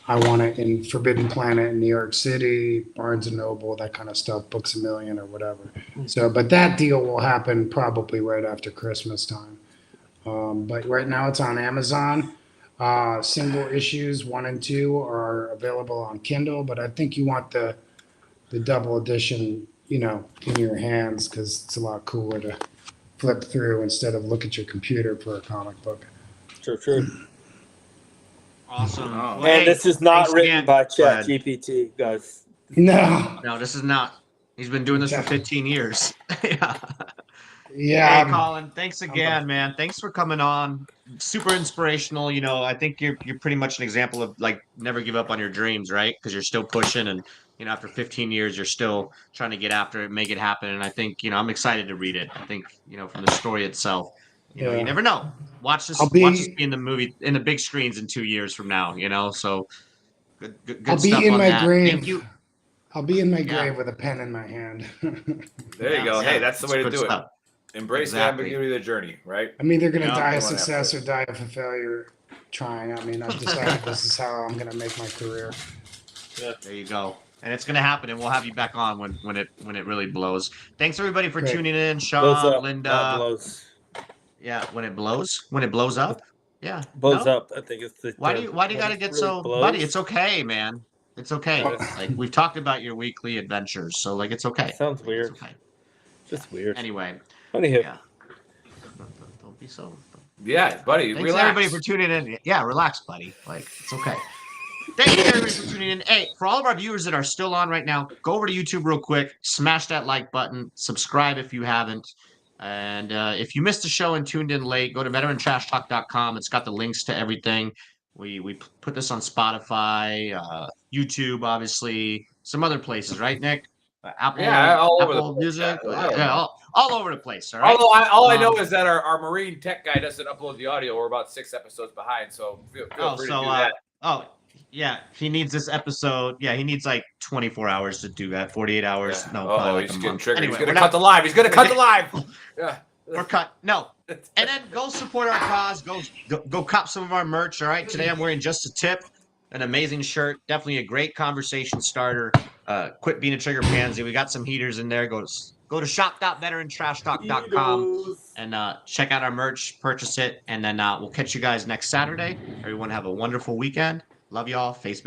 I want it in Forbidden Planet in New York City, Barnes & Noble, that kind of stuff, Books A Million or whatever. So, but that deal will happen probably right after Christmas time. But right now it's on Amazon. Single issues 1 and 2 are available on Kindle, but I think you want the double edition, in your hands, because it's a lot cooler to flip through instead of look at your computer for a comic book. True. Awesome. Oh. And this is not written by ChatGPT, guys. No, this is not. He's been doing this for 15 years. Yeah. Hey, Colin, thanks again, man. Thanks for coming on. Super inspirational. I think you're pretty much an example of never give up on your dreams, right? Because you're still pushing, and after 15 years, you're still trying to get after it, make it happen. And I think I'm excited to read it. I think from the story itself. You never know. Watch this be in the movie in the big screens in 2 years from now. So good I'll stuff be in on my that. grave. Thank you. I'll be in my grave with a pen in my hand. There you go. Hey, that's the way to do it. Embrace the Exactly. ambiguity of the journey, right? I'm either going to die a success or die of a failure trying. I've decided this is how I'm going to make my career. There you go. And it's gonna happen, and we'll have you back on when it really blows. Thanks everybody for Great. tuning in, Blows Sean, up, Linda. not blows. Yeah, when it blows up. Yeah, Blows no? up. I think it's the. Why do you gotta get really so, blows? buddy? It's okay, man. It's okay. Like we've talked about your weekly adventures, so like it's okay. Sounds weird. It's okay. Just weird. Anyway, Anywho. yeah. Don't be so. Yeah, buddy. Thanks relax. everybody for tuning in. Yeah, relax, buddy. Like it's okay. Thank you everybody for tuning in. Hey, for all of our viewers that are still on right now, go over to YouTube real quick, smash that like button, subscribe if you haven't. And if you missed the show and tuned in late, go to veterantrashtalk.com. It's got the links to everything. We put this on Spotify, YouTube, obviously, some other places, right, Nick? Apple, all over Apple the place. Music, Yeah, all over the place. All right. Although I know is that our marine tech guy doesn't upload the audio. We're about 6 episodes behind, so feel free to do that. Yeah, he needs this episode. Yeah, he needs like 24 hours to do that. 48 hours. Yeah. No, probably like he's a getting month. triggered. Anyway, He's gonna cut the live. He's gonna cut the live. Yeah. We're cut. No. And then go support our cause. Go cop some of our merch. All right. Today I'm wearing Just a Tip, an amazing shirt. Definitely a great conversation starter. Quit being a trigger pansy. We got some heaters in there. Go to shop.veterantrashtalk.com and check out our merch. Purchase it, and then we'll catch you guys next Saturday. Everyone have a wonderful weekend. Love y'all. Faceman.